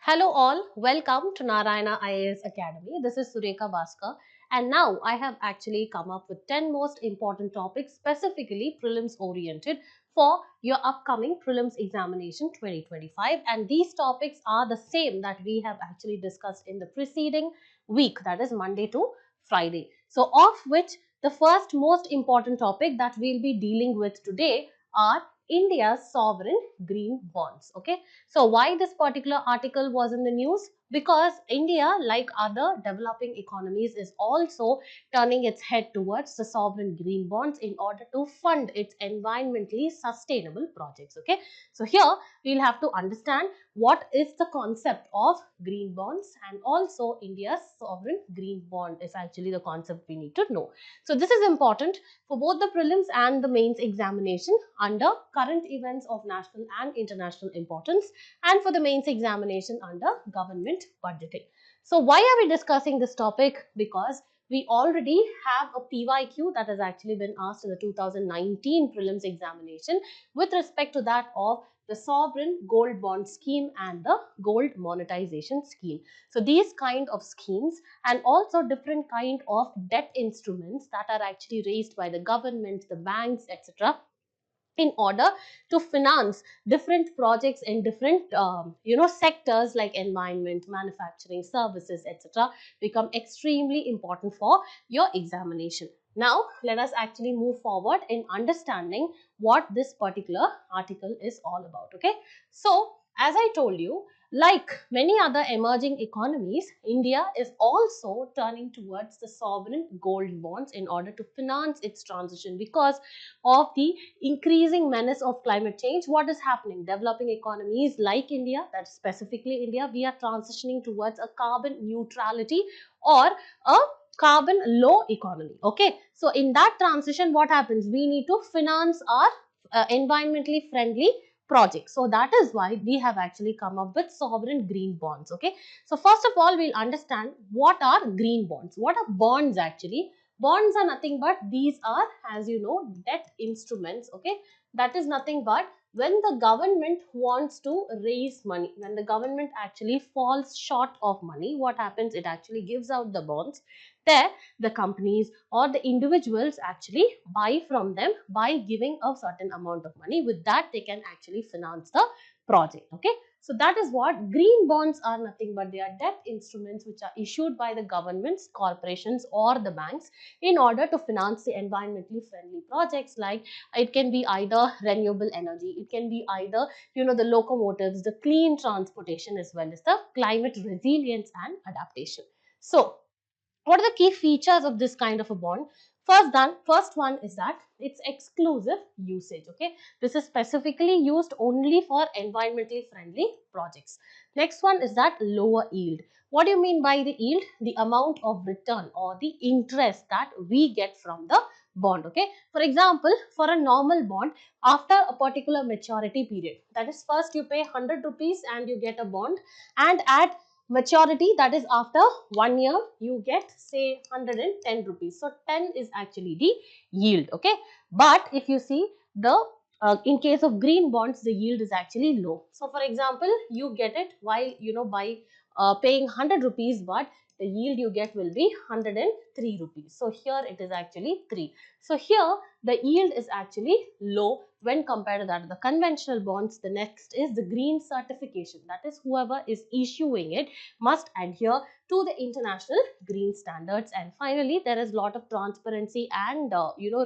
Hello all, welcome to Narayana IAS Academy. This is Sureka Bhaskar, and now I have actually come up with 10 most important topics specifically prelims oriented for your upcoming prelims examination 2025, and these topics are the same that we have actually discussed in the preceding week, that is Monday to Friday. So of which the first most important topic that we'll be dealing with today are India's sovereign green bonds. Okay, so why this particular article was in the news? Because India, like other developing economies, is also turning its head towards the sovereign green bonds in order to fund its environmentally sustainable projects. Okay, so here we'll have to understand what is the concept of green bonds, and also India's sovereign green bond is actually the concept we need to know. So this is important for both the prelims and the mains examination under current events of national and international importance, and for the mains examination under government budgeting. So why are we discussing this topic? Because we already have a PYQ that has actually been asked in the 2019 prelims examination with respect to that of the sovereign gold bond scheme and the gold monetization scheme. So these kind of schemes and also different kind of debt instruments that are actually raised by the government, the banks, etc., in order to finance different projects in different sectors like environment, manufacturing, services, etc., become extremely important for your examination. Now let us actually move forward in understanding what this particular article is all about. Okay, so as I told you, like many other emerging economies, India is also turning towards the sovereign gold bonds in order to finance its transition because of the increasing menace of climate change. What is happening? Developing economies like India, that's specifically India, we are transitioning towards a carbon neutrality or a carbon low economy. Okay, so in that transition, what happens? We need to finance our environmentally friendly projects. So that is why we have actually come up with sovereign green bonds. Okay, so first of all, we'll understand what are green bonds. What are bonds actually? Bonds are nothing but these are, as you know, debt instruments. Okay, that is nothing but when the government wants to raise money, when the government actually falls short of money, what happens? It actually gives out the bonds. There, the companies or the individuals actually buy from them by giving a certain amount of money. With that, they can actually finance the project. Okay, so that is what green bonds are. Nothing but they are debt instruments which are issued by the governments, corporations, or the banks in order to finance the environmentally friendly projects. Like it can be either renewable energy, it can be either the locomotives, the clean transportation, as well as the climate resilience and adaptation. So what are the key features of this kind of a bond? First one is that it's exclusive usage. Okay, this is specifically used only for environmentally friendly projects. Next one is that lower yield. What do you mean by the yield? The amount of return or the interest that we get from the bond. Okay, for example, for a normal bond, after a particular maturity period, that is, first you pay 100 rupees and you get a bond, and at maturity, that is after 1 year, you get say 110 rupees. So 10 is actually the yield. Okay, but if you see the in case of green bonds, the yield is actually low. So for example, you get it while by paying 100 rupees, but the yield you get will be 103 rupees. So here it is actually 3. So here the yield is actually low when compared to that of the conventional bonds. The next is the green certification. That is, whoever is issuing it must adhere to the international green standards. And finally, there is a lot of transparency and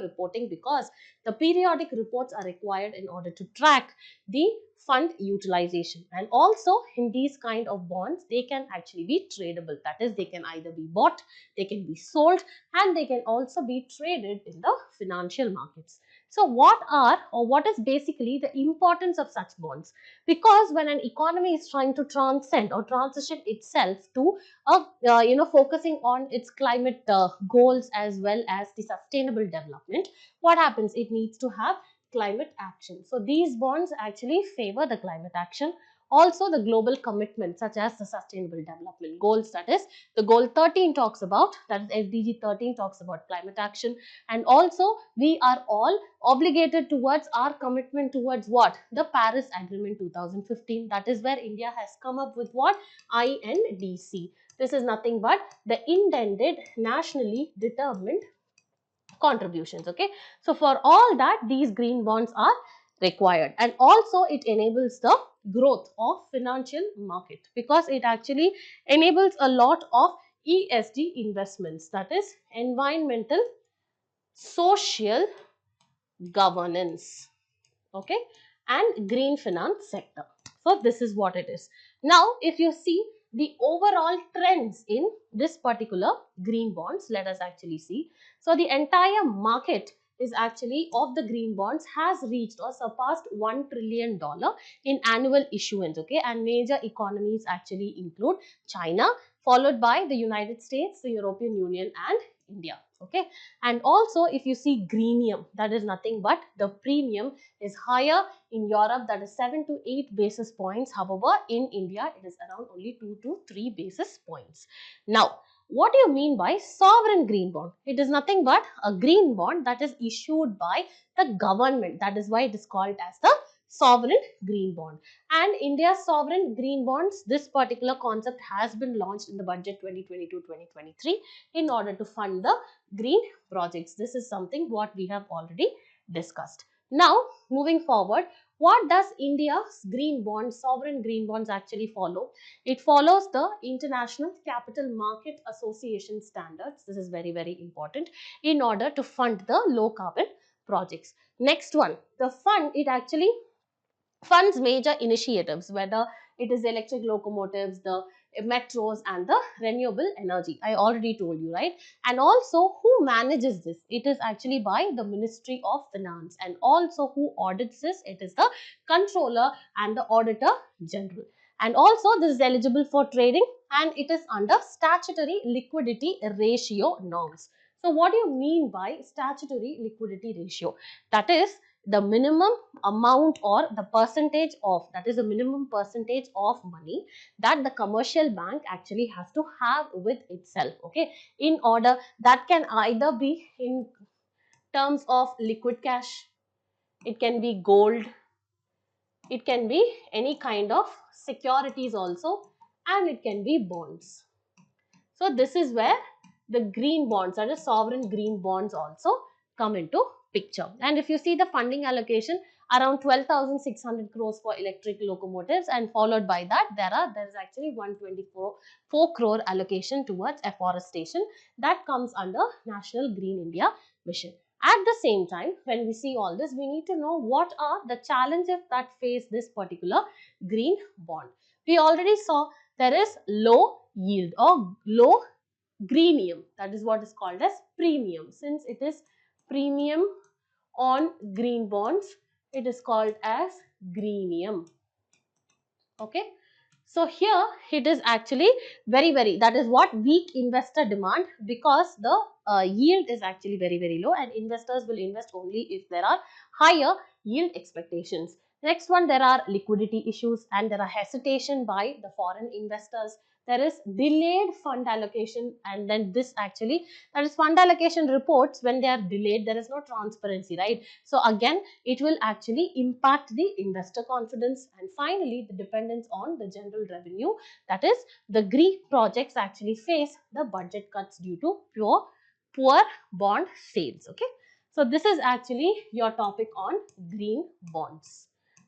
reporting, because the periodic reports are required in order to track the fund utilization. And also in these kind of bonds, they can actually be tradable. That is, they can either be bought, they can be sold, and they can also be traded in the financial markets. So what is basically the importance of such bonds? Because when an economy is trying to transcend or transition itself to focusing on its climate goals as well as the sustainable development, what happens? It needs to have climate action. So these bonds actually favor the climate action. Also the global commitments such as the sustainable development goals, that is the goal 13 talks about, that is SDG 13 talks about climate action. And also we are all obligated towards our commitment towards what? The Paris Agreement 2015. That is where India has come up with what? INDC. This is nothing but the intended nationally determined contributions. Okay, so for all that, these green bonds are required, and also it enables the growth of financial market because it actually enables a lot of ESG investments, that is environmental social governance, okay, and green finance sector. So this is what it is. Now if you see the overall trends in this particular green bonds, let us actually see. So the entire market is actually of the green bonds has reached or surpassed $1 trillion in annual issuance, okay, and major economies actually include China, followed by the United States, the European Union and India, okay. And also if you see greenium, that is nothing but the premium is higher in Europe, that is 7 to 8 basis points. However, in India, it is around only 2 to 3 basis points. Now, what do you mean by sovereign green bond? It is nothing but a green bond that is issued by the government. That is why it is called as the sovereign green bond. And India's sovereign green bonds, this particular concept has been launched in the budget 2022-2023 in order to fund the green projects. This is something what we have already discussed. Now, moving forward, what does India's green bonds, sovereign green bonds actually follow? It follows the International Capital Market Association standards. This is very, very important in order to fund the low carbon projects. Next one, the fund, it actually funds major initiatives, whether it is electric locomotives, the metros and the renewable energy. I already told you, right? And also who manages this? It is actually by the Ministry of Finance, and also who audits this? It is the Controller and the Auditor General. And also this is eligible for trading and it is under statutory liquidity ratio norms. So what do you mean by statutory liquidity ratio? That is the minimum amount or the percentage of, that is the minimum percentage of money that the commercial bank actually has to have with itself, okay, in order, that can either be in terms of liquid cash, it can be gold, it can be any kind of securities also, and it can be bonds. So this is where the green bonds, that is sovereign green bonds, also come into picture. And if you see the funding allocation, around 12,600 crores for electric locomotives, and followed by that there is actually 124 crore allocation towards afforestation that comes under National Green India Mission. At the same time, when we see all this, we need to know what are the challenges that face this particular green bond. We already saw there is low yield or low greenium, that is what is called as premium. Since it is premium on green bonds, it is called as greenium, okay. So here it is actually very, that is what weak investor demand, because the yield is actually very low and investors will invest only if there are higher yield expectations. Next one, there are liquidity issues and there are hesitation by the foreign investors. There is delayed fund allocation, and then this actually, that is fund allocation reports, when they are delayed, there is no transparency, right? So again, it will actually impact the investor confidence. And finally, the dependence on the general revenue, that is the green projects actually face the budget cuts due to poor bond sales, okay. So this is actually your topic on green bonds.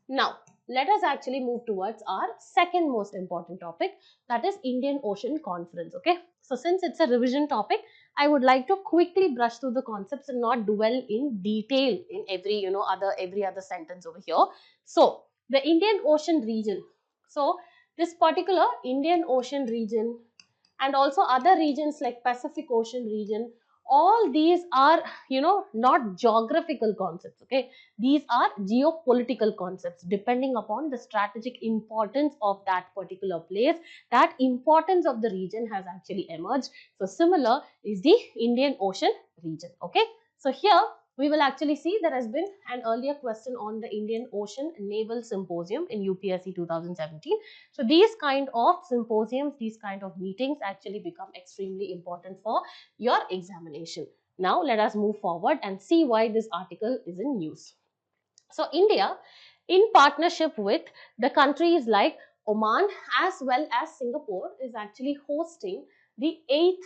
Now let us actually move towards our second most important topic, that is Indian Ocean Conference, okay. So since it's a revision topic, I would like to quickly brush through the concepts and not dwell in detail in every every other sentence over here. So the Indian Ocean region, so this particular Indian Ocean region and also other regions like Pacific Ocean region, all these are not geographical concepts, okay. These are geopolitical concepts. Depending upon the strategic importance of that particular place, that importance of the region has actually emerged. So similar is the Indian Ocean region, okay. So here we will actually see there has been an earlier question on the Indian Ocean Naval Symposium in UPSC 2017. So these kind of symposiums, these kind of meetings actually become extremely important for your examination. Now let us move forward and see why this article is in news. So India, in partnership with the countries like Oman as well as Singapore, is actually hosting the 8th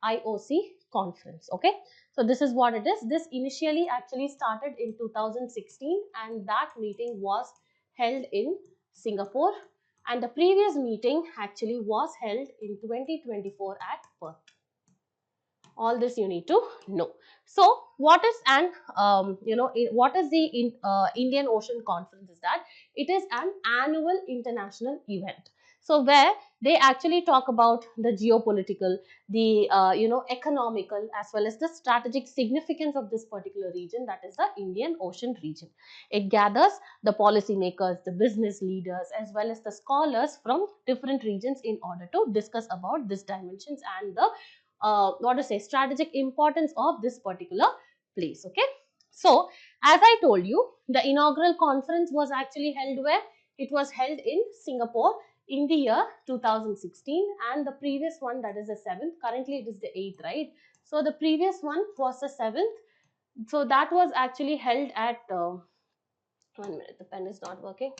IOC conference. Okay, so this is what it is. This initially actually started in 2016 and that meeting was held in Singapore, and the previous meeting actually was held in 2024 at Perth. All this you need to know. So what is an what is the Indian Ocean Conference is that it is an annual international event, so where they actually talk about the geopolitical, the economical as well as the strategic significance of this particular region, that is the Indian Ocean region. It gathers the policymakers, the business leaders as well as the scholars from different regions in order to discuss about these dimensions and the what to say, strategic importance of this particular place. Okay, so as I told you, the inaugural conference was actually held where? It was held in Singapore in the year 2016, and the previous one, that is the 7th, currently it is the 8th, right? So the previous one was the 7th, so that was actually held at 1 minute, the pen is not working.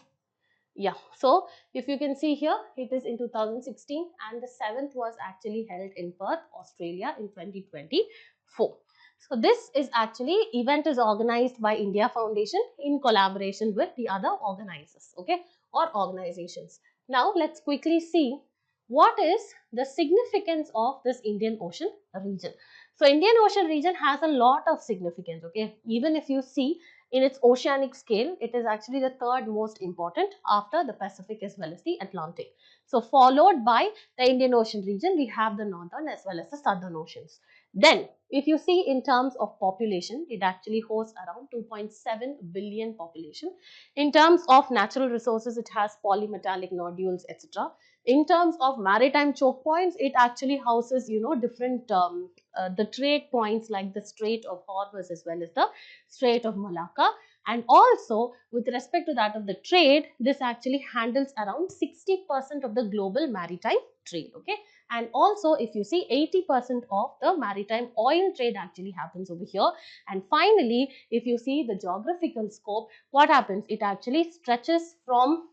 Yeah, so if you can see here, it is in 2016 and the 7th was actually held in Perth, Australia in 2024. So this is actually, event is organized by India Foundation in collaboration with the other organizers, okay, or organizations. Now let's quickly see what is the significance of this Indian Ocean region. So Indian Ocean region has a lot of significance, okay. Even if you see in its oceanic scale, it is actually the third most important after the Pacific as well as the Atlantic. So followed by the Indian Ocean region, we have the northern as well as the southern oceans. Then if you see in terms of population, it actually hosts around 2.7 billion population. In terms of natural resources, it has polymetallic nodules, etc. In terms of maritime choke points, it actually houses, different the trade points like the Strait of Hormuz as well as the Strait of Malacca. And also with respect to that of the trade, this actually handles around 60% of the global maritime trade. Okay, and also if you see, 80% of the maritime oil trade actually happens over here. And finally, if you see the geographical scope, what happens? It actually stretches from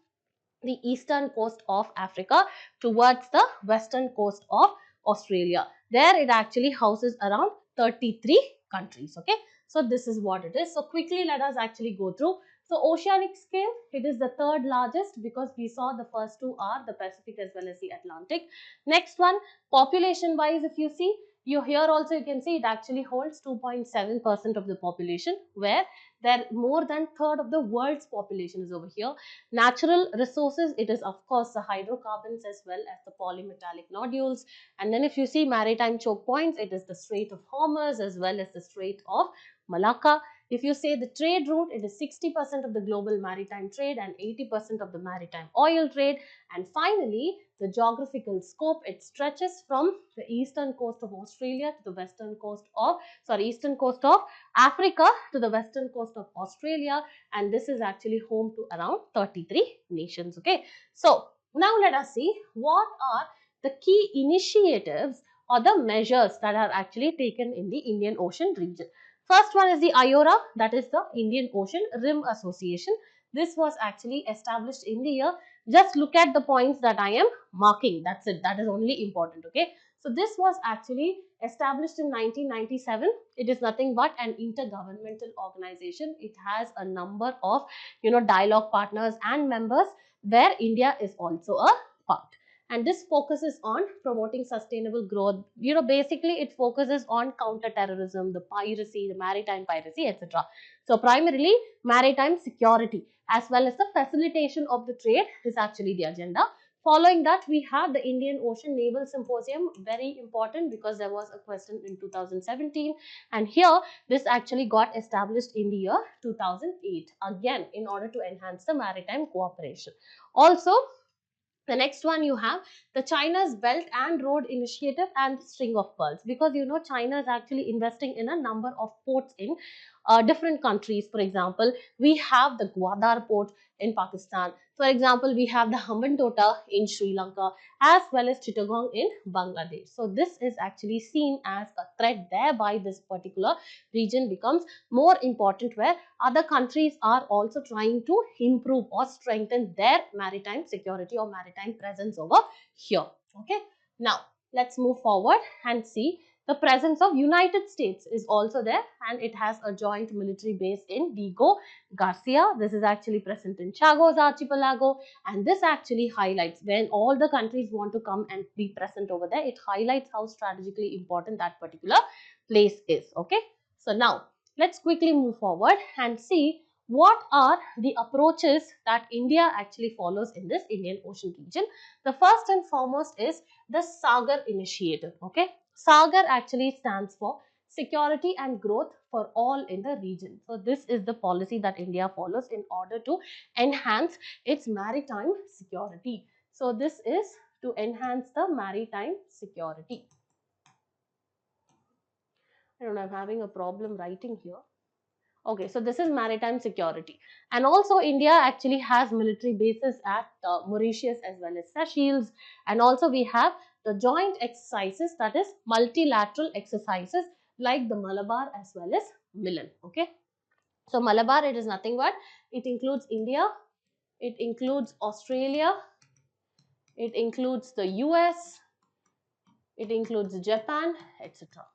the eastern coast of Africa towards the western coast of Australia. There it actually houses around 33 countries. Okay, so this is what it is. So quickly let us actually go through. So oceanic scale, it is the third largest because we saw the first two are the Pacific as well as the Atlantic. Next one, population wise, if you see, you here also you can see it actually holds 2.7% of the population, where there more than third of the world's population is over here. Natural resources, it is of course the hydrocarbons as well as the polymetallic nodules. And then if you see maritime choke points, it is the Strait of Hormuz as well as the Strait of Malacca. If you say the trade route, it is 60% of the global maritime trade and 80% of the maritime oil trade. And finally, the geographical scope, it stretches from the eastern coast of Australia to the western coast of, eastern coast of Africa to the western coast of Australia, and this is actually home to around 33 nations. Okay, so now let us see what are the key initiatives or the measures that are actually taken in the Indian Ocean region. First one is the IORA, that is the Indian Ocean Rim Association. This was actually established in the year, just look at the points that I am marking, that's it, that is only important. Okay, so this was actually established in 1997. It is nothing but an intergovernmental organization. It has a number of dialogue partners and members where India is also a part. And this focuses on promoting sustainable growth. Basically it focuses on counter-terrorism, the piracy, the maritime piracy, etc. So primarily maritime security as well as the facilitation of the trade is actually the agenda. Following that, we have the Indian Ocean Naval Symposium, very important because there was a question in 2017, and here this actually got established in the year 2008, again in order to enhance the maritime cooperation. Also, the next one you have the China's Belt and Road Initiative and String of Pearls, because China is actually investing in a number of ports in different countries. For example, we have the Gwadar port in Pakistan. For example, we have the Hambantota in Sri Lanka, as well as Chittagong in Bangladesh. So this is actually seen as a threat, thereby this particular region becomes more important, where other countries are also trying to improve or strengthen their maritime security or maritime presence over here. Okay, now let's move forward and see the presence of United States is also there, and it has a joint military base in Diego Garcia. This is actually present in Chagos Archipelago, and this actually highlights when all the countries want to come and be present over there. It highlights how strategically important that particular place is. Okay, so now let's quickly move forward and see what are the approaches that India actually follows in this Indian Ocean region. The first and foremost is the Sagar Initiative. Okay, Sagar actually stands for security and growth for all in the region. So this is the policy that India follows in order to enhance its maritime security. So this is to enhance the maritime security. I don't know, I'm having a problem writing here. Okay, so this is maritime security. And also India actually has military bases at Mauritius as well as Seychelles. And also we have the joint exercises, that is multilateral exercises like the Malabar as well as Milan. Okay, so Malabar, it is nothing but it includes India, it includes Australia, it includes the US, it includes Japan, etc.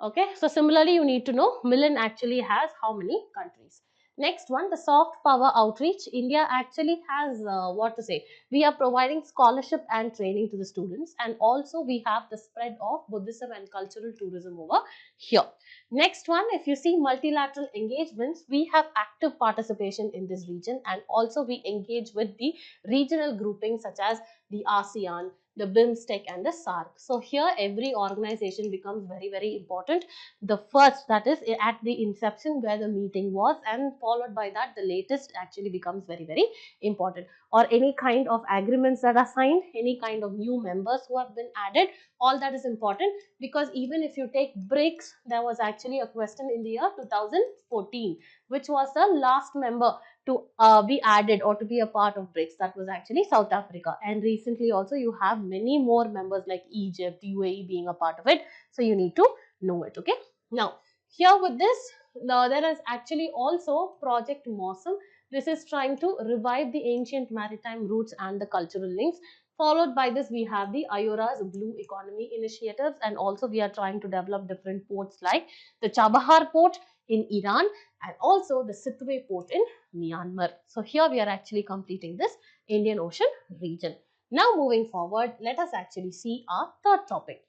Okay, so similarly, you need to know Milan actually has how many countries. Next one, the soft power outreach. India actually has what to say. We are providing scholarship and training to the students, and also we have the spread of Buddhism and cultural tourism over here. Next one, if you see multilateral engagements, we have active participation in this region, and also we engage with the regional groupings such as the ASEAN, the BIMSTEC and the SARC. So here every organization becomes very, very important. The first, that is at the inception where the meeting was, and followed by that the latest actually becomes very, very important. Or any kind of agreements that are signed, any kind of new members who have been added, all that is important, because even if you take BRICS, there was actually a question in the year 2014, which was the last member to be added or to be a part of BRICS. That was actually South Africa. And recently also you have many more members like Egypt, UAE being a part of it. So you need to know it. Okay. Now, here with this, there is actually also Project Mosam. This is trying to revive the ancient maritime routes and the cultural links. Followed by this, we have the IORA's Blue Economy initiatives, and also we are trying to develop different ports like the Chabahar port in Iran and also the Sitwe port in Myanmar. So here we are actually completing this Indian Ocean region. Now moving forward, let us actually see our third topic,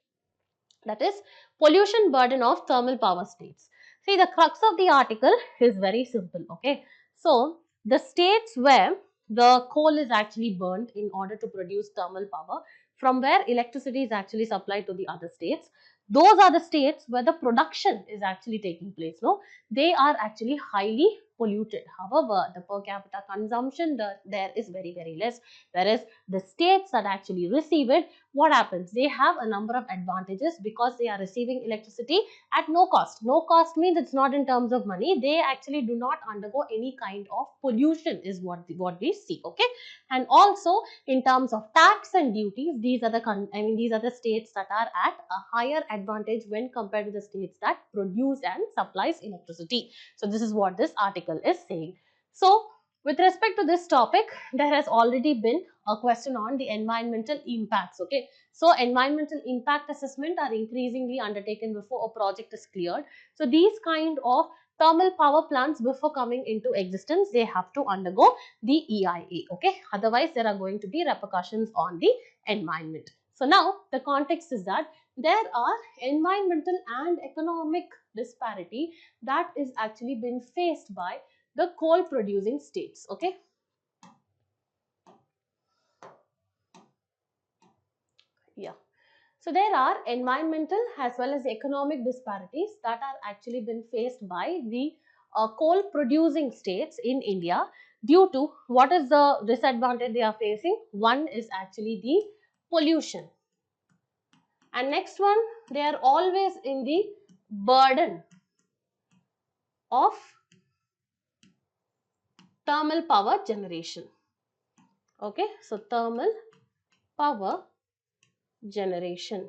that is pollution burden of thermal power states. See, the crux of the article is very simple. Okay, so the states where the coal is actually burnt in order to produce thermal power, from where electricity is actually supplied to the other states, those are the states where the production is actually taking place. No, they are actually highly polluted. However, the per capita consumption there is very, very less, whereas the states that actually receive it, what happens? They have a number of advantages because they are receiving electricity at no cost. No cost means it's not in terms of money. They actually do not undergo any kind of pollution is what we see. Okay, and also in terms of tax and duties, these are the states that are at a higher advantage when compared to the states that produce and supplies electricity. So this is what this article is saying. So with respect to this topic, there has already been a question on the environmental impacts. Okay, so environmental impact assessment are increasingly undertaken before a project is cleared. So these kind of thermal power plants, before coming into existence, they have to undergo the EIA. Okay, otherwise there are going to be repercussions on the environment. So now the context is that there are environmental and economic disparity that is actually been faced by the coal producing states. Okay, yeah. So there are environmental as well as economic disparities that are actually been faced by the coal producing states in India, due to what is the disadvantage they are facing. One is actually the pollution, and next one, they are always in the burden of thermal power generation. Okay, so thermal power generation.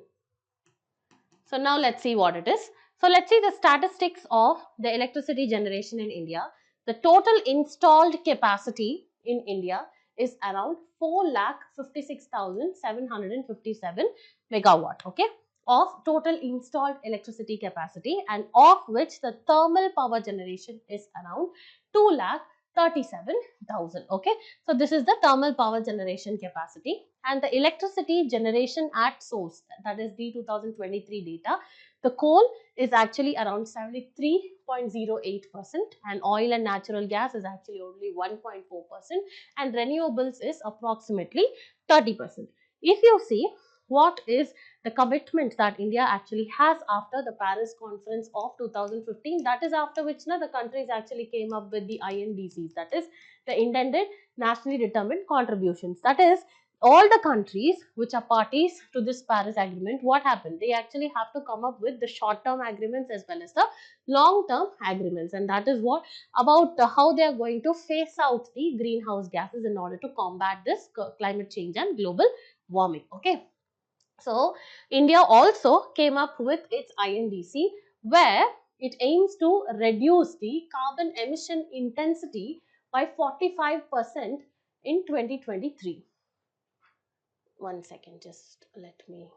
So now let's see what it is. So let's see the statistics of the electricity generation in India. The total installed capacity in India is around 4,56,757 megawatt, okay, of total installed electricity capacity, and of which the thermal power generation is around 2,37,000, okay. So this is the thermal power generation capacity, and the electricity generation at source, that is the 2023 data. The coal is actually around 73.08%, and oil and natural gas is actually only 1.4%, and renewables is approximately 30%. If you see what is the commitment that India actually has after the Paris conference of 2015, that is after which the countries actually came up with the INDCs, that is the intended nationally determined contributions. That is, all the countries which are parties to this Paris agreement, what happened? They actually have to come up with the short-term agreements as well as the long-term agreements, and that is what about how they are going to phase out the greenhouse gases in order to combat this climate change and global warming. Okay. So, India also came up with its INDC, where it aims to reduce the carbon emission intensity by 45% in 2023. One second, just let me.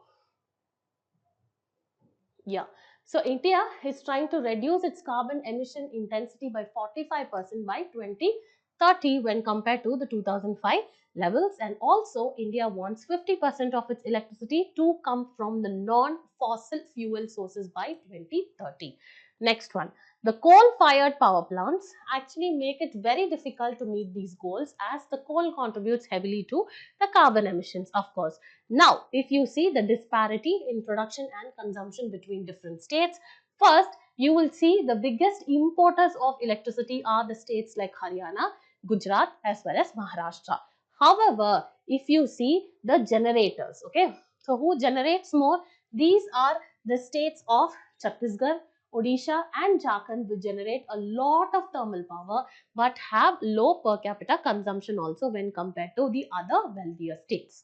Yeah. So India is trying to reduce its carbon emission intensity by 45% by 2030 when compared to the 2005 levels, and also India wants 50% of its electricity to come from the non-fossil fuel sources by 2030. Next one. The coal-fired power plants actually make it very difficult to meet these goals, as the coal contributes heavily to the carbon emissions, of course. Now, if you see the disparity in production and consumption between different states, first you will see the biggest importers of electricity are the states like Haryana, Gujarat as well as Maharashtra. However, if you see the generators, okay, so who generates more? These are the states of Chhattisgarh, Odisha and Jharkhand, which generate a lot of thermal power but have low per capita consumption also when compared to the other wealthier states.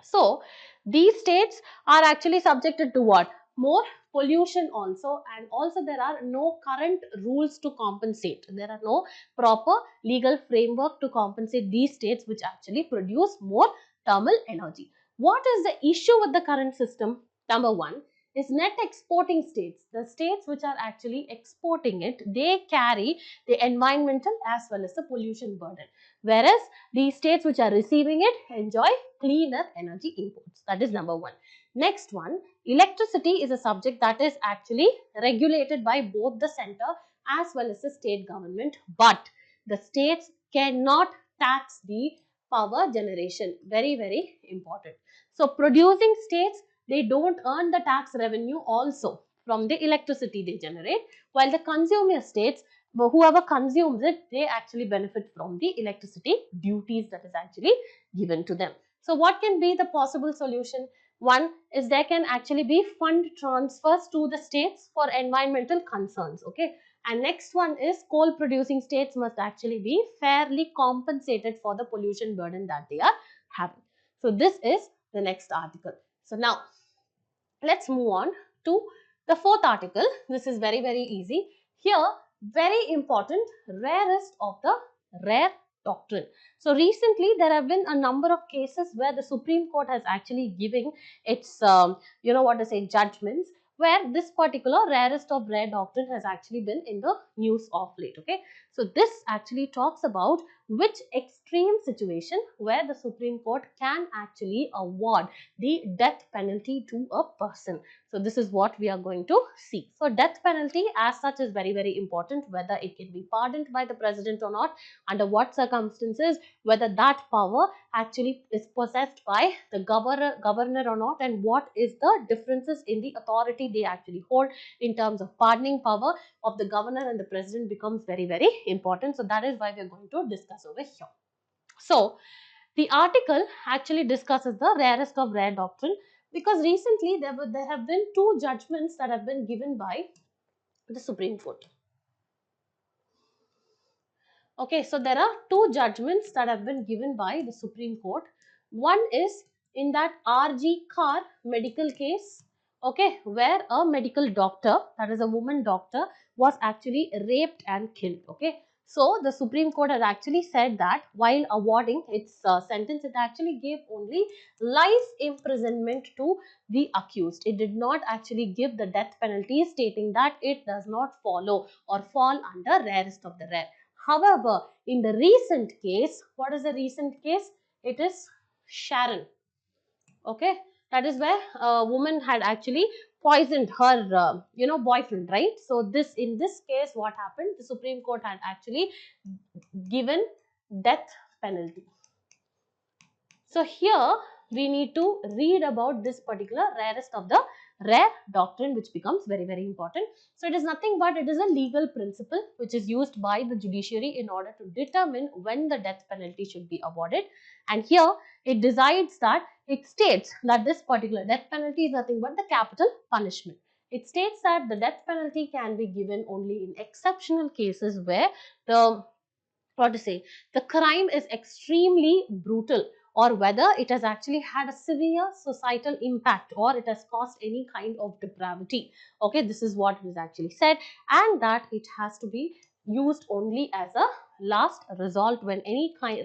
So, these states are actually subjected to what? More pollution also, and also there are no current rules to compensate. There are no proper legal framework to compensate these states which actually produce more thermal energy. What is the issue with the current system? Number one is net exporting states. The states which are actually exporting it, they carry the environmental as well as the pollution burden. Whereas these states which are receiving it enjoy cleaner energy imports. That is number one. Next one, electricity is a subject that is actually regulated by both the center as well as the state government, but the states cannot tax the power generation. Very, very important. So, producing states, they don't earn the tax revenue also from the electricity they generate, while the consumer states, whoever consumes it, they actually benefit from the electricity duties that is actually given to them. So what can be the possible solution? One is there can actually be fund transfers to the states for environmental concerns, okay. And next one is coal producing states must actually be fairly compensated for the pollution burden that they are having. So this is the next article. So now let's move on to the fourth article. This is very, very easy. Here, very important, rarest of the rare doctrine. So recently there have been a number of cases where the Supreme Court has actually given its judgments, where this particular rarest of rare doctrine has actually been in the news of late. Okay, so this actually talks about which extreme situation where the Supreme Court can actually award the death penalty to a person. So this is what we are going to see. So death penalty as such is very, very important, whether it can be pardoned by the president or not, under what circumstances, whether that power actually is possessed by the governor or not, and what is the differences in the authority they actually hold in terms of pardoning power of the governor and the president becomes very, very important. So that is why we are going to discuss over here. So the article actually discusses the rarest of rare doctrine, because recently there have been two judgments that have been given by the Supreme Court. Okay, so there are two judgments that have been given by the Supreme Court. One is in that RG Kar medical case, okay, where a medical doctor, that is a woman doctor, was actually raped and killed. Okay, so the Supreme Court has actually said that while awarding its sentence, it actually gave only life imprisonment to the accused. It did not actually give the death penalty, stating that it does not follow or fall under rarest of the rare. However, in the recent case, what is the recent case? It is Sharon. Okay, that is where a woman had actually poisoned her, boyfriend, right? So in this case, what happened? The Supreme Court had actually given death penalty. So here we need to read about this particular rarest of the rare doctrine, which becomes very, very important. So it is nothing but it is a legal principle which is used by the judiciary in order to determine when the death penalty should be awarded. And here it decides that it states that this particular death penalty is nothing but the capital punishment. It states that the death penalty can be given only in exceptional cases where the what to say, the crime is extremely brutal, or whether it has actually had a severe societal impact, or it has caused any kind of depravity. Okay, this is what it is actually said, and that it has to be used only as a last resort when any kind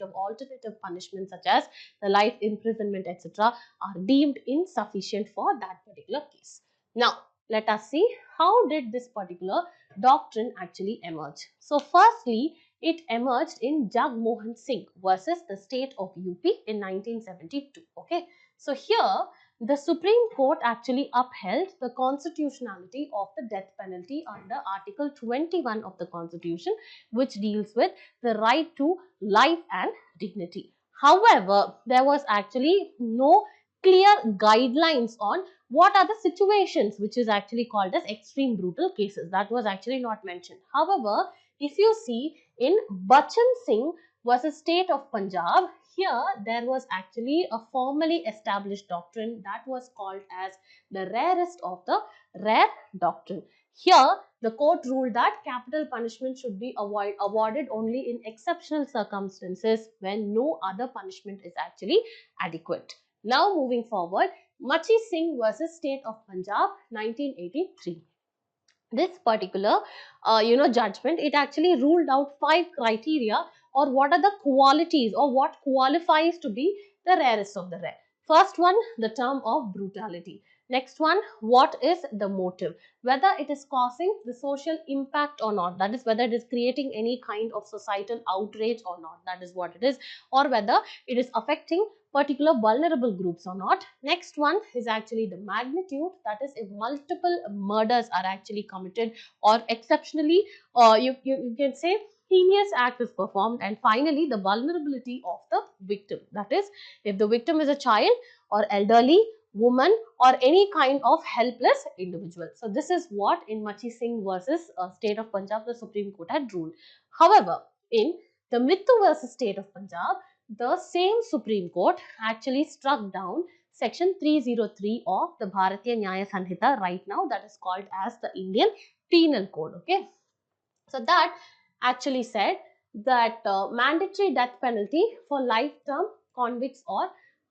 of alternative punishment such as the life imprisonment etc are deemed insufficient for that particular case. Now let us see how did this particular doctrine actually emerge. So firstly, it emerged in Jagmohan Singh versus the state of UP in 1972. Okay, so here the Supreme Court actually upheld the constitutionality of the death penalty under Article 21 of the Constitution, which deals with the right to life and dignity. However, there was actually no clear guidelines on what are the situations which is actually called as extreme brutal cases. That was actually not mentioned. However, if you see in Bachan Singh versus state of Punjab, here there was actually a formally established doctrine that was called as the rarest of the rare doctrine. Here the court ruled that capital punishment should be awarded only in exceptional circumstances when no other punishment is actually adequate. Now moving forward, Machi Singh versus State of Punjab 1983. This particular judgment, it actually ruled out 5 criteria, or what are the qualities or what qualifies to be the rarest of the rare. First one, the term of brutality. Next one, what is the motive, whether it is causing the social impact or not, that is whether it is creating any kind of societal outrage or not, that is what it is, or whether it is affecting particular vulnerable groups or not. Next one is actually the magnitude, that is if multiple murders are actually committed or exceptionally you can say heinous act is performed. And finally the vulnerability of the victim, that is if the victim is a child or elderly woman or any kind of helpless individual. So this is what in Machi Singh versus state of Punjab the Supreme Court had ruled. However, in the Mittu versus state of Punjab, the same Supreme Court actually struck down section 303 of the Bharatiya Nyaya Sanhita right now, that is called as the Indian Penal Code. Okay, so that actually said that mandatory death penalty for life term convicts or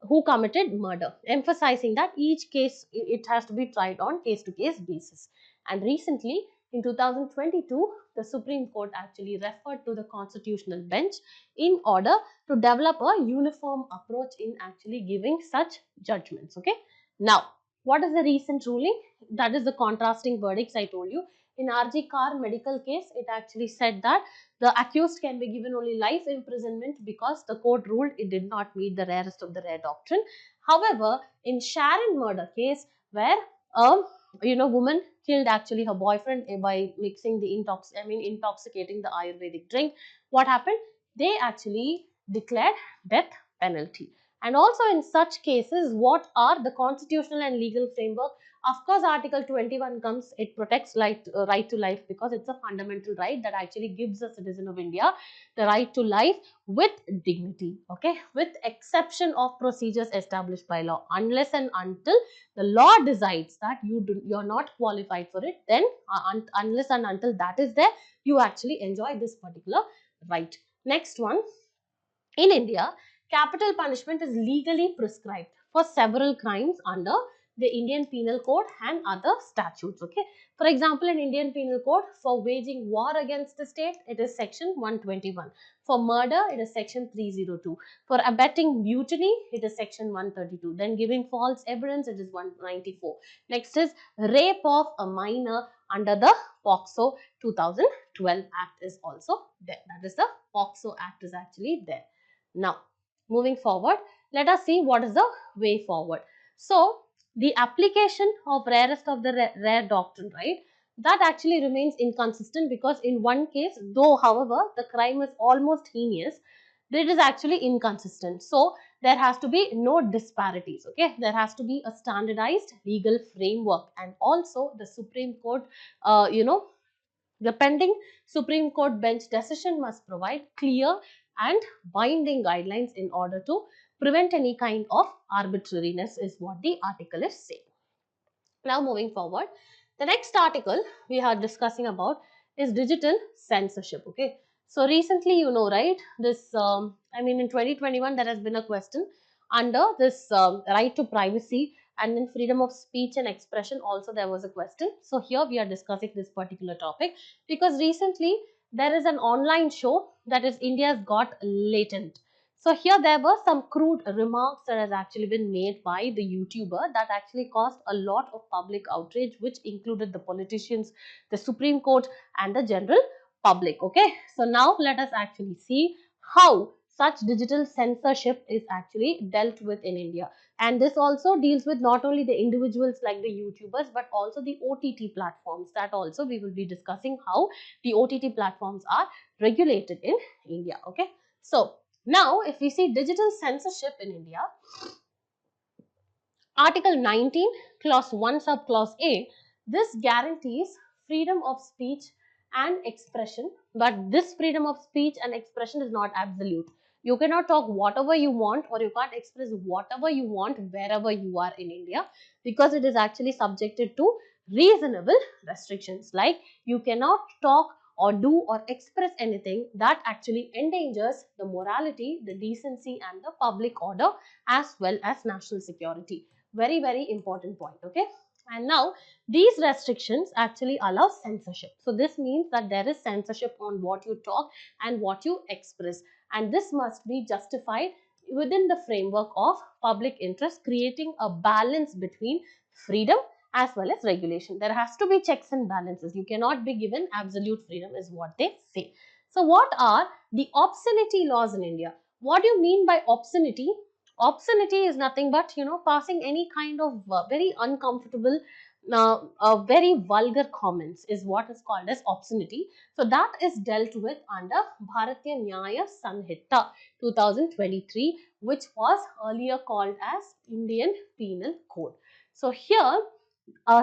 who committed murder, emphasizing that each case it has to be tried on case to case basis. And recently in 2022, the Supreme Court actually referred to the constitutional bench in order to develop a uniform approach in actually giving such judgments. Okay, now what is the recent ruling? That is the contrasting verdicts I told you. In RG Kar medical case, it actually said that the accused can be given only life imprisonment because the court ruled it did not meet the rarest of the rare doctrine. However, in Sharon murder case, where a woman killed actually her boyfriend by mixing the intoxicating the Ayurvedic drink, what happened? They actually declared death penalty. And also in such cases, what are the constitutional and legal framework? Of course, Article 21 comes, it protects right to life, because it's a fundamental right that actually gives a citizen of India the right to life with dignity, okay, with exception of procedures established by law. Unless and until the law decides that you're not qualified for it, then unless and until that is there, you actually enjoy this particular right. Next one, in India, capital punishment is legally prescribed for several crimes under the Indian Penal Code and other statutes. Okay. For example, in Indian Penal Code, for waging war against the state, it is section 121. For murder, it is section 302. For abetting mutiny, it is section 132. Then giving false evidence, it is 194. Next is rape of a minor under the POCSO 2012 Act is also there. That is the POCSO Act is actually there. Now, moving forward, let us see what is the way forward. So, the application of rarest of the rare doctrine, right, that actually remains inconsistent, because in one case, though, however, the crime is almost heinous, it is actually inconsistent. So, there has to be no disparities, okay. There has to be a standardized legal framework, and also the Supreme Court, the pending Supreme Court bench decision must provide clear and binding guidelines in order to prevent any kind of arbitrariness, is what the article is saying. Now moving forward, the next article we are discussing about is digital censorship. Okay, so recently, right, this in 2021 there has been a question under this right to privacy and then freedom of speech and expression. Also there was a question. So here we are discussing this particular topic because recently there is an online show that is India's Got Latent. So here there were some crude remarks that has actually been made by the YouTuber that actually caused a lot of public outrage, which included the politicians, the Supreme Court and the general public. Okay, so now let us actually see how such digital censorship is actually dealt with in India. And this also deals with not only the individuals like the YouTubers, but also the OTT platforms. That also we will be discussing how the OTT platforms are regulated in India. Okay, so now, if we see digital censorship in India, Article 19, Clause 1, Subclause A, this guarantees freedom of speech and expression, but this freedom of speech and expression is not absolute. You cannot talk whatever you want, or you can't express whatever you want wherever you are in India, because it is actually subjected to reasonable restrictions. Like you cannot talk or do or express anything that actually endangers the morality, the decency and the public order as well as national security. Very, very important point. Okay. And now these restrictions actually allow censorship. So this means that there is censorship on what you talk and what you express. And this must be justified within the framework of public interest, creating a balance between freedom as well as regulation. There has to be checks and balances. You cannot be given absolute freedom is what they say. So what are the obscenity laws in India? What do you mean by obscenity? Obscenity is nothing but, passing any kind of very uncomfortable, very vulgar comments is what is called as obscenity. So that is dealt with under Bharatiya Nyaya Sanhita 2023, which was earlier called as Indian Penal Code. So here,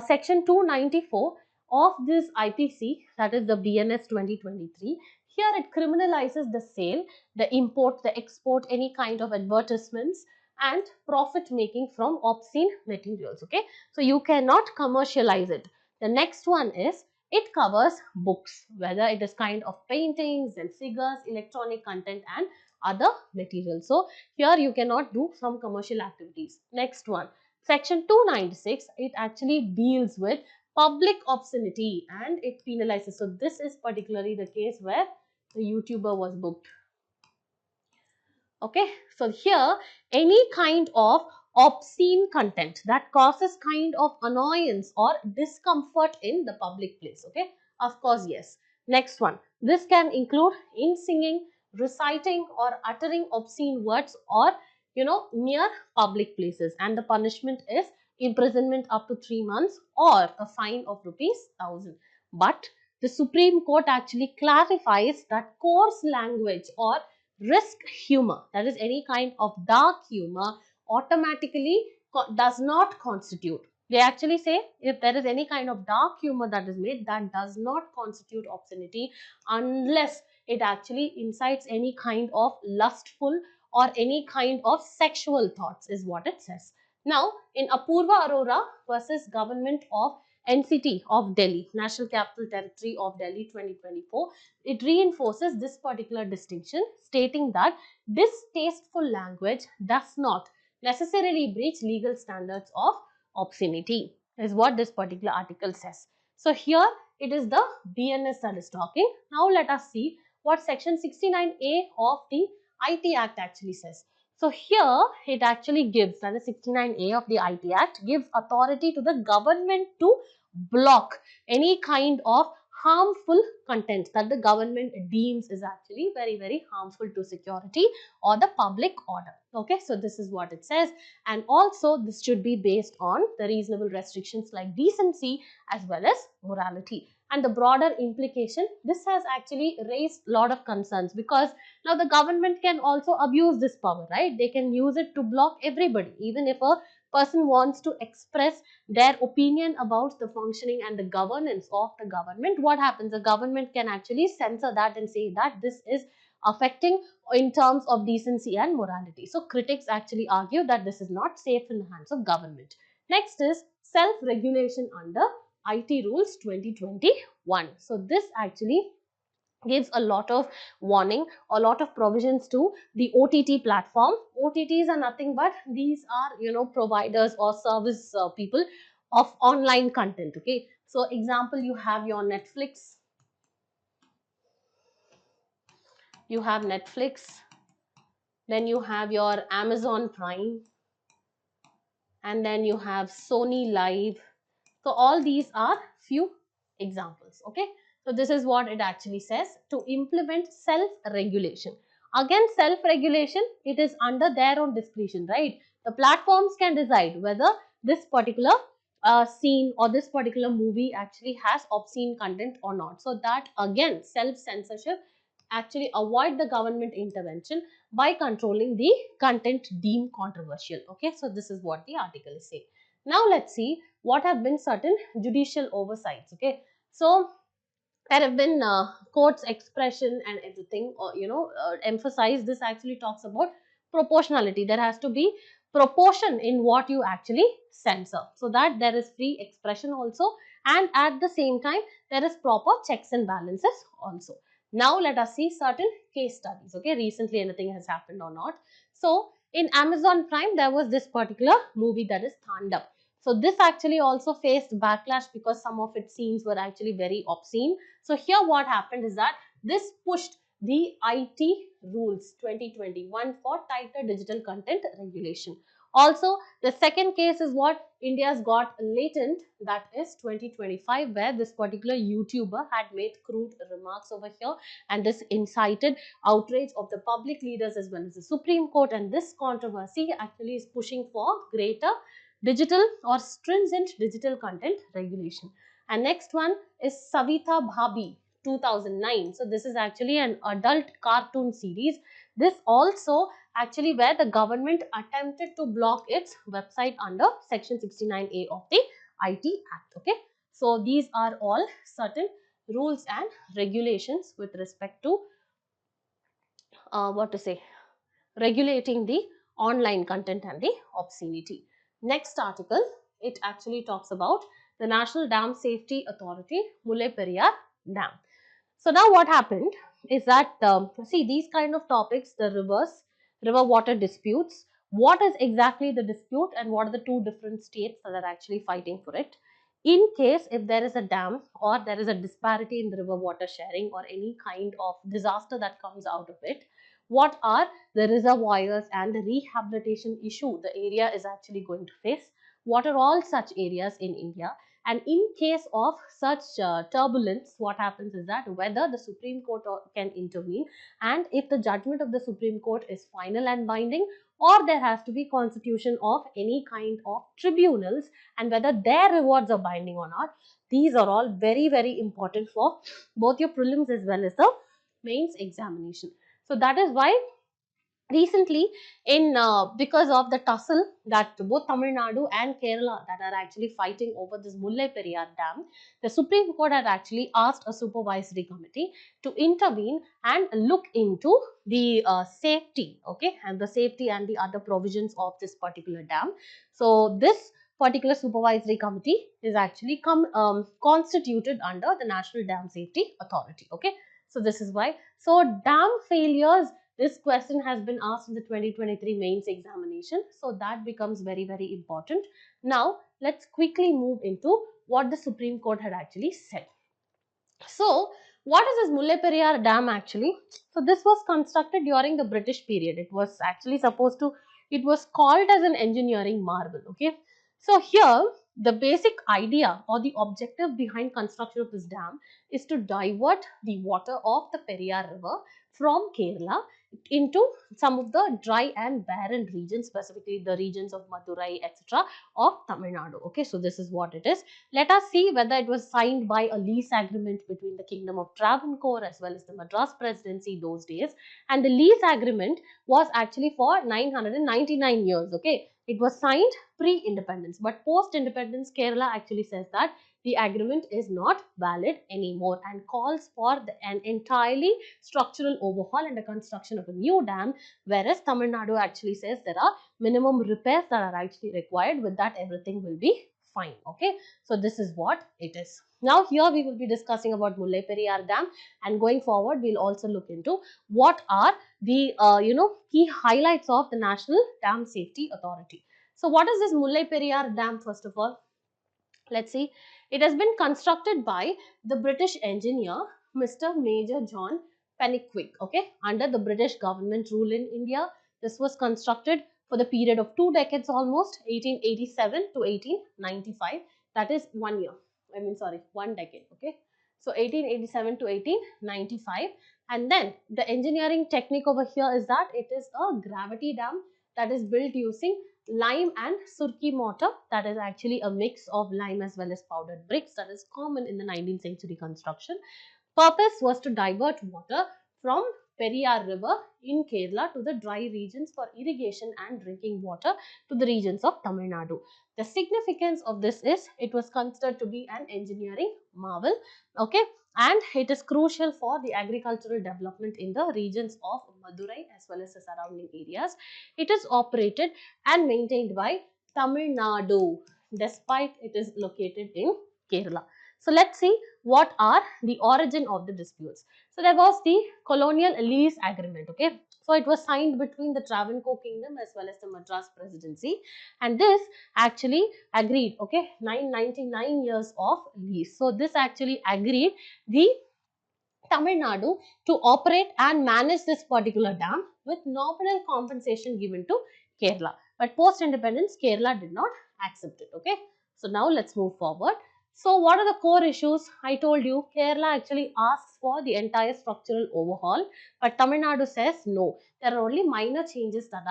section 294 of this IPC, that is the BNS 2023, here it criminalizes the sale, the import, the export, any kind of advertisements and profit making from obscene materials. Okay, so you cannot commercialize it. The next one is it covers books, whether it is kind of paintings and figures, electronic content and other materials. So here you cannot do some commercial activities. Next one, section 296, it actually deals with public obscenity and it penalizes. So this is particularly the case where the YouTuber was booked. Okay, so here any kind of obscene content that causes kind of annoyance or discomfort in the public place. Okay, of course, yes. Next one, this can include in singing, reciting or uttering obscene words or near public places, and the punishment is imprisonment up to 3 months or a fine of rupees 1,000. But the Supreme Court actually clarifies that coarse language or risk humor, that is any kind of dark humor, automatically does not constitute. They actually say if there is any kind of dark humor that is made, that does not constitute obscenity unless it actually incites any kind of lustful or any kind of sexual thoughts, is what it says. Now, in Apurva Arora versus Government of NCT of Delhi, National Capital Territory of Delhi 2024, it reinforces this particular distinction, stating that distasteful language does not necessarily breach legal standards of obscenity, is what this particular article says. So here it is the BNS that is talking. Now let us see what section 69A of the IT Act actually says. So here it actually gives, that is 69A of the IT Act, gives authority to the government to block any kind of harmful content that the government deems is actually very harmful to security or the public order. Okay, so this is what it says, and also this should be based on the reasonable restrictions like decency as well as morality. And the broader implication, this has actually raised a lot of concerns, because now the government can also abuse this power, right? They can use it to block everybody. Even if a person wants to express their opinion about the functioning and the governance of the government, what happens? The government can actually censor that and say that this is affecting in terms of decency and morality. So critics actually argue that this is not safe in the hands of government. Next is self-regulation under IT rules 2021. So this actually gives a lot of warning, a lot of provisions to the OTT platform. OTTs are nothing but these are, providers or service people of online content. Okay, so example, you have your Netflix, then you have your Amazon Prime, and then you have Sony Live. So all these are few examples. Okay, so this is what it actually says, to implement self-regulation. Again, self-regulation, it is under their own discretion, right? The platforms can decide whether this particular scene or this particular movie actually has obscene content or not. So that again, self-censorship, actually avoid the government intervention by controlling the content deemed controversial. Okay, so this is what the article is saying. Now let's see what have been certain judicial oversights. Okay, so there have been courts expression and everything, or emphasize. This actually talks about proportionality. There has to be proportion in what you actually censor, so that there is free expression also, and at the same time there is proper checks and balances also. Now let us see certain case studies. Okay, recently anything has happened or not. So in Amazon Prime, there was this particular movie, that is Thandap. So this actually also faced backlash because some of its scenes were actually very obscene. So here what happened is that this pushed the IT rules 2021 for tighter digital content regulation. Also, the second case is what India's got latent, that is 2025, where this particular YouTuber had made crude remarks over here, and this incited outrage of the public leaders as well as the Supreme Court, and this controversy actually is pushing for greater digital or stringent digital content regulation. And next one is Savita Bhabi 2009. So this is actually an adult cartoon series. This also actually where the government attempted to block its website under section 69A of the IT Act. Okay, so these are all certain rules and regulations with respect to regulating the online content and the obscenity. Next article, it actually talks about the National Dam Safety Authority, Mullaperiyar Dam. So now what happened is that, see, these kind of topics, the river water disputes, what is exactly the dispute and what are the two different states that are actually fighting for it. In case if there is a dam or there is a disparity in the river water sharing or any kind of disaster that comes out of it, what are the reservoirs and the rehabilitation issue the area is actually going to face? What are all such areas in India? And in case of such turbulence, what happens is that whether the Supreme Court can intervene, and if the judgment of the Supreme Court is final and binding, or there has to be constitution of any kind of tribunals, and whether their rewards are binding or not. These are all very important for both your prelims as well as the mains examination. So that is why recently in because of the tussle that both Tamil Nadu and Kerala that are actually fighting over this Mullaperiyar dam, the Supreme Court had actually asked a supervisory committee to intervene and look into the safety, okay, and the safety and the other provisions of this particular dam. So this particular supervisory committee is actually constituted under the National Dam Safety Authority, okay. So this is why. So dam failures, this question has been asked in the 2023 mains examination. So that becomes very, very important. Now, let's quickly move into what the Supreme Court had actually said. So, what is this Mullaperiyar Dam actually? So, this was constructed during the British period. It was actually supposed to, it was called as an engineering marvel, okay. So, here, the basic idea or the objective behind construction of this dam is to divert the water of the Periyar River from Kerala into some of the dry and barren regions, specifically the regions of Madurai, etc., of Tamil Nadu. Okay, so this is what it is. Let us see whether it was signed by a lease agreement between the Kingdom of Travancore as well as the Madras Presidency those days. And the lease agreement was actually for 999 years. Okay, it was signed pre-independence, but post-independence, Kerala actually says that the agreement is not valid anymore and calls for an entirely structural overhaul and the construction of a new dam, whereas Tamil Nadu actually says there are minimum repairs that are actually required. With that, everything will be fine. Okay, so this is what it is. Now here we will be discussing about Mullaperiyar Dam, and going forward we'll also look into what are the key highlights of the National Dam Safety Authority. So what is this Mullaperiyar Dam first of all? Let's see. It has been constructed by the British engineer Mr. Major John Peniquick, okay, under the British government rule in India. This was constructed for the period of 2 decades almost, 1887 to 1895. That is 1 year. I mean, sorry, 1 decade, okay. So 1887 to 1895. And then the engineering technique over here is that it is a gravity dam that is built using lime and surki mortar, that is actually a mix of lime as well as powdered bricks that is common in the 19th century construction. Purpose was to divert water from Periyar River in Kerala to the dry regions for irrigation and drinking water to the regions of Tamil Nadu. The significance of this is it was considered to be an engineering marvel, okay, and it is crucial for the agricultural development in the regions of Madurai as well as the surrounding areas. It is operated and maintained by Tamil Nadu despite it is located in Kerala. So let's see what are the origin of the disputes. So there was the colonial lease agreement, okay. So it was signed between the Travancore Kingdom as well as the Madras Presidency, and this actually agreed, okay, 999 years of lease. So this actually agreed the Tamil Nadu to operate and manage this particular dam with nominal compensation given to Kerala. But post-independence, Kerala did not accept it. Okay. So now let's move forward. So what are the core issues? I told you Kerala actually asks for the entire structural overhaul, but Tamil Nadu says no. There are only minor changes that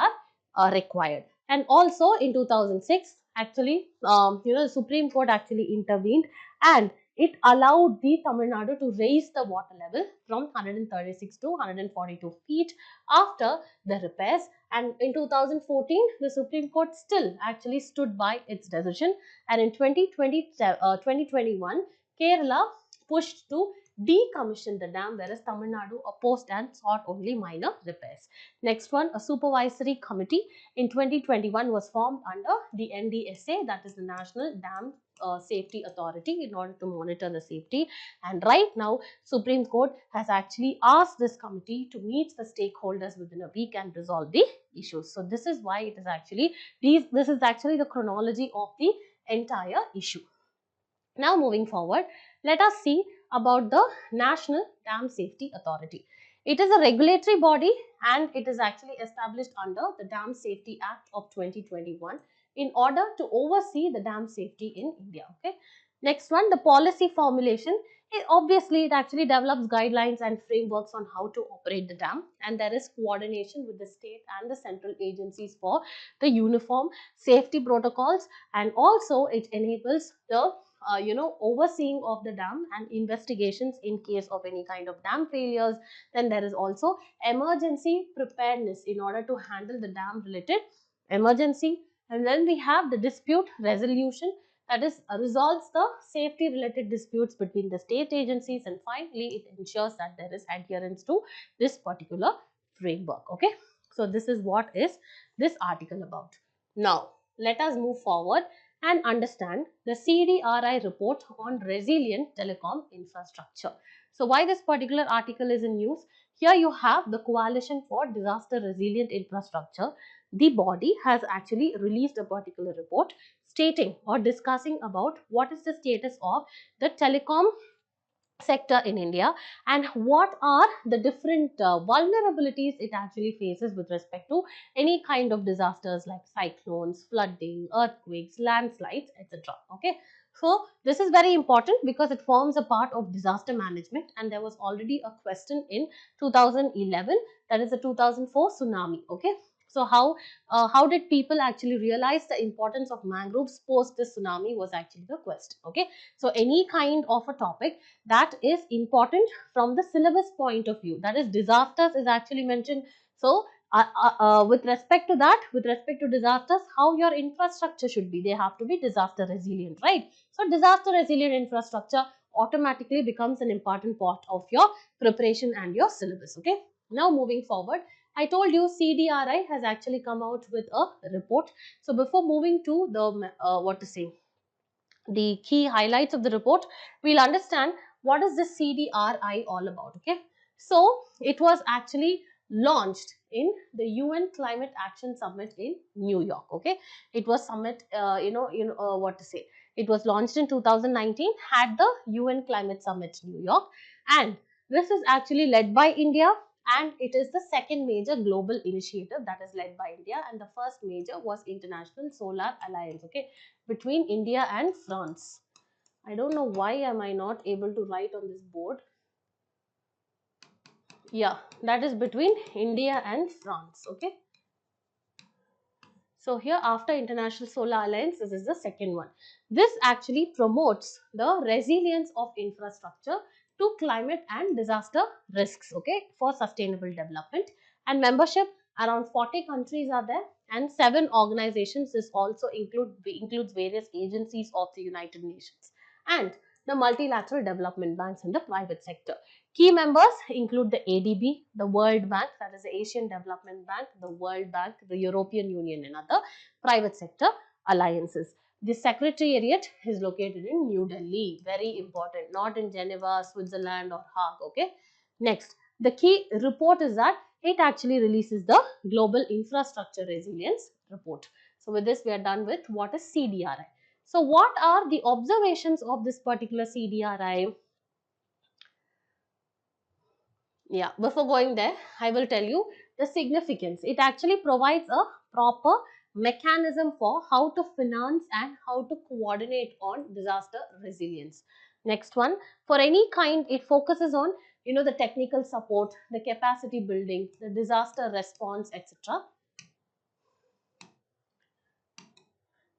are required. And also in 2006, actually, the Supreme Court actually intervened and it allowed the Tamil Nadu to raise the water level from 136 to 142 feet after the repairs. And in 2014, the Supreme Court still actually stood by its decision. And in 2021, Kerala pushed to decommission the dam, whereas Tamil Nadu opposed and sought only minor repairs. Next one, a supervisory committee in 2021 was formed under the NDSA, that is the National Dam Safety Authority, in order to monitor the safety. And right now Supreme Court has actually asked this committee to meet the stakeholders within a week and resolve the issues. So this is why it is actually this is actually the chronology of the entire issue. Now moving forward, let us see about the National Dam Safety Authority. It is a regulatory body and it is actually established under the Dam Safety Act of 2021 in order to oversee the dam safety in India. Okay. Next one, the policy formulation. Obviously, it actually develops guidelines and frameworks on how to operate the dam, and there is coordination with the state and the central agencies for the uniform safety protocols, and also it enables the overseeing of the dam and investigations in case of any kind of dam failures. Then there is also emergency preparedness in order to handle the dam related emergency. And then we have the dispute resolution, that is resolves the safety related disputes between the state agencies, and finally it ensures that there is adherence to this particular framework. Okay, so this is what is this article about. Now let us move forward and understand the CDRI report on resilient telecom infrastructure. So why this particular article is in news? Here you have the Coalition for Disaster Resilient Infrastructure. The body has actually released a particular report stating or discussing about what is the status of the telecom sector in India and what are the different vulnerabilities it actually faces with respect to any kind of disasters like cyclones, flooding, earthquakes, landslides, etc. Okay, so this is very important because it forms a part of disaster management, and there was already a question in 2011, that is the 2004 tsunami. Okay, so how did people actually realize the importance of mangroves post this tsunami was actually the question. Okay, so any kind of a topic that is important from the syllabus point of view, that is disasters is actually mentioned. So with respect to that, with respect to disasters, how your infrastructure should be, they have to be disaster resilient, right? So disaster resilient infrastructure automatically becomes an important part of your preparation and your syllabus. Okay, now moving forward, I told you CDRI has actually come out with a report. So before moving to the the key highlights of the report, we'll understand what is the CDRI all about. Okay, so it was actually launched in the UN Climate Action Summit in New York. Okay, it was summit, it was launched in 2019 at the UN Climate Summit New York, and this is actually led by India, and it is the second major global initiative that is led by India, and the first major was International Solar Alliance. Okay, between India and France. I don't know why am I not able to write on this board. Yeah, that is between India and France. Okay. So here after International Solar Alliance, this is the second one. This actually promotes the resilience of infrastructure to climate and disaster risks, okay, for sustainable development. And membership, around 40 countries are there, and 7 organizations. This also includes various agencies of the United Nations and the multilateral development banks in the private sector. Key members include the ADB, the World Bank, that is the Asian Development Bank, the World Bank, the European Union, and other private sector alliances. The secretariat is located in New Delhi, very important, not in Geneva, Switzerland or Hague. Okay. Next, the key report is that it actually releases the Global Infrastructure Resilience Report. So with this, we are done with what is CDRI. So what are the observations of this particular CDRI? Yeah, before going there, I will tell you the significance. It actually provides a proper mechanism for how to finance and how to coordinate on disaster resilience. Next one, for any kind, it focuses on the technical support, the capacity building, the disaster response, etc.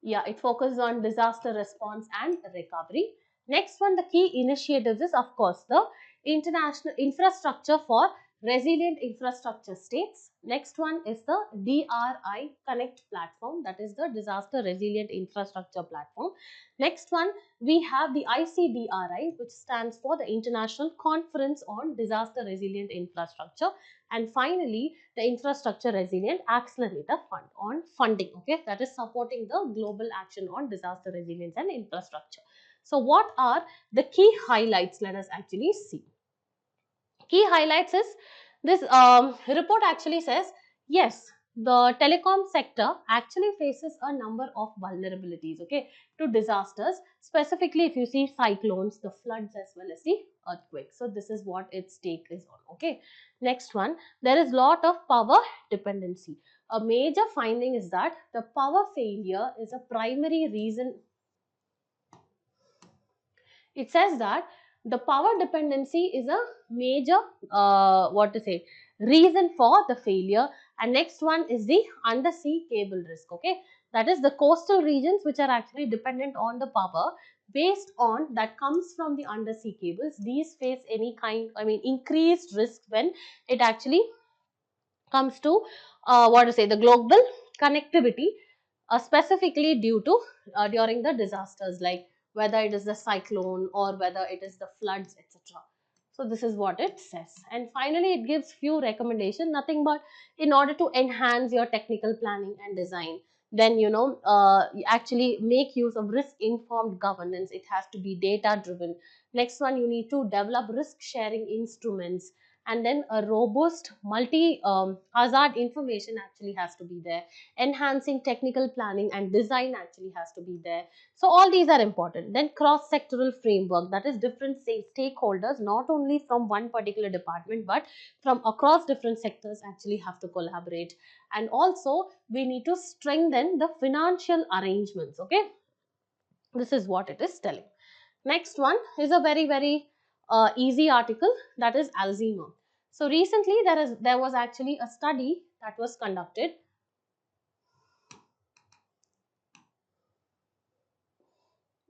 Yeah, it focuses on disaster response and recovery. Next one, the key initiatives is of course the international infrastructure for resilient infrastructure states. Next one is the DRI Connect platform, that is the disaster resilient infrastructure platform. Next one, we have the ICDRI, which stands for the International Conference on Disaster Resilient Infrastructure. And finally, the Infrastructure Resilient Accelerator Fund on funding, okay, that is supporting the global action on disaster resilience and infrastructure. So what are the key highlights? Let us actually see. Key highlights is this report actually says, yes, the telecom sector actually faces a number of vulnerabilities, okay, to disasters, specifically if you see cyclones, the floods, as well as the earthquakes. So this is what its take is on. Okay, next one, there is lot of power dependency. A major finding is that the power failure is a primary reason. It says that the power dependency is a major reason for the failure. And next one is the undersea cable risk. Okay, That is the coastal regions which are actually dependent on the power based on that comes from the undersea cables. These face any kind, increased risk when it actually comes to what to say, the global connectivity, specifically due to during the disasters, like whether it is the cyclone or whether it is the floods, etc. So this is what it says. And finally, it gives few recommendations, nothing but in order to enhance your technical planning and design, then you actually make use of risk informed governance. It has to be data driven. Next one, you need to develop risk sharing instruments, and then a robust multi hazard information actually has to be there. Enhancing technical planning and design actually has to be there. So all these are important. Then cross sectoral framework, that is different stakeholders, not only from one particular department but from across different sectors actually have to collaborate. And also we need to strengthen the financial arrangements. Okay, this is what it is telling. Next one is a very easy article, that is Alzheimer. So recently there was actually a study that was conducted.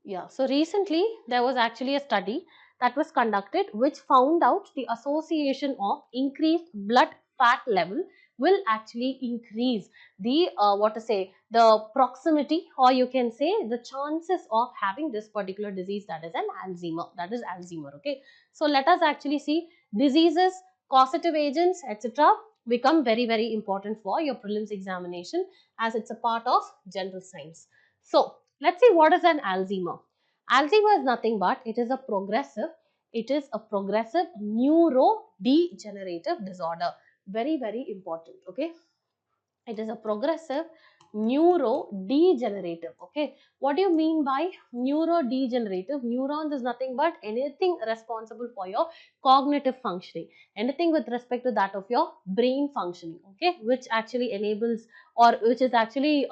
Yeah, so recently there was actually a study that was conducted which found out the association of increased blood fat level will actually increase the what to say, the proximity, or you can say the chances of having this particular disease, that is an Alzheimer, okay. So let us actually see diseases, causative agents, etc. become very important for your prelims examination, as it's a part of general science. So let's see what is an Alzheimer. Alzheimer is nothing but it is a progressive neurodegenerative disorder. Very important. Okay, it is a progressive neurodegenerative. Okay, what do you mean by neurodegenerative? Neurons is nothing but anything responsible for your cognitive functioning, anything with respect to that of your brain functioning, okay, which actually enables, or which is actually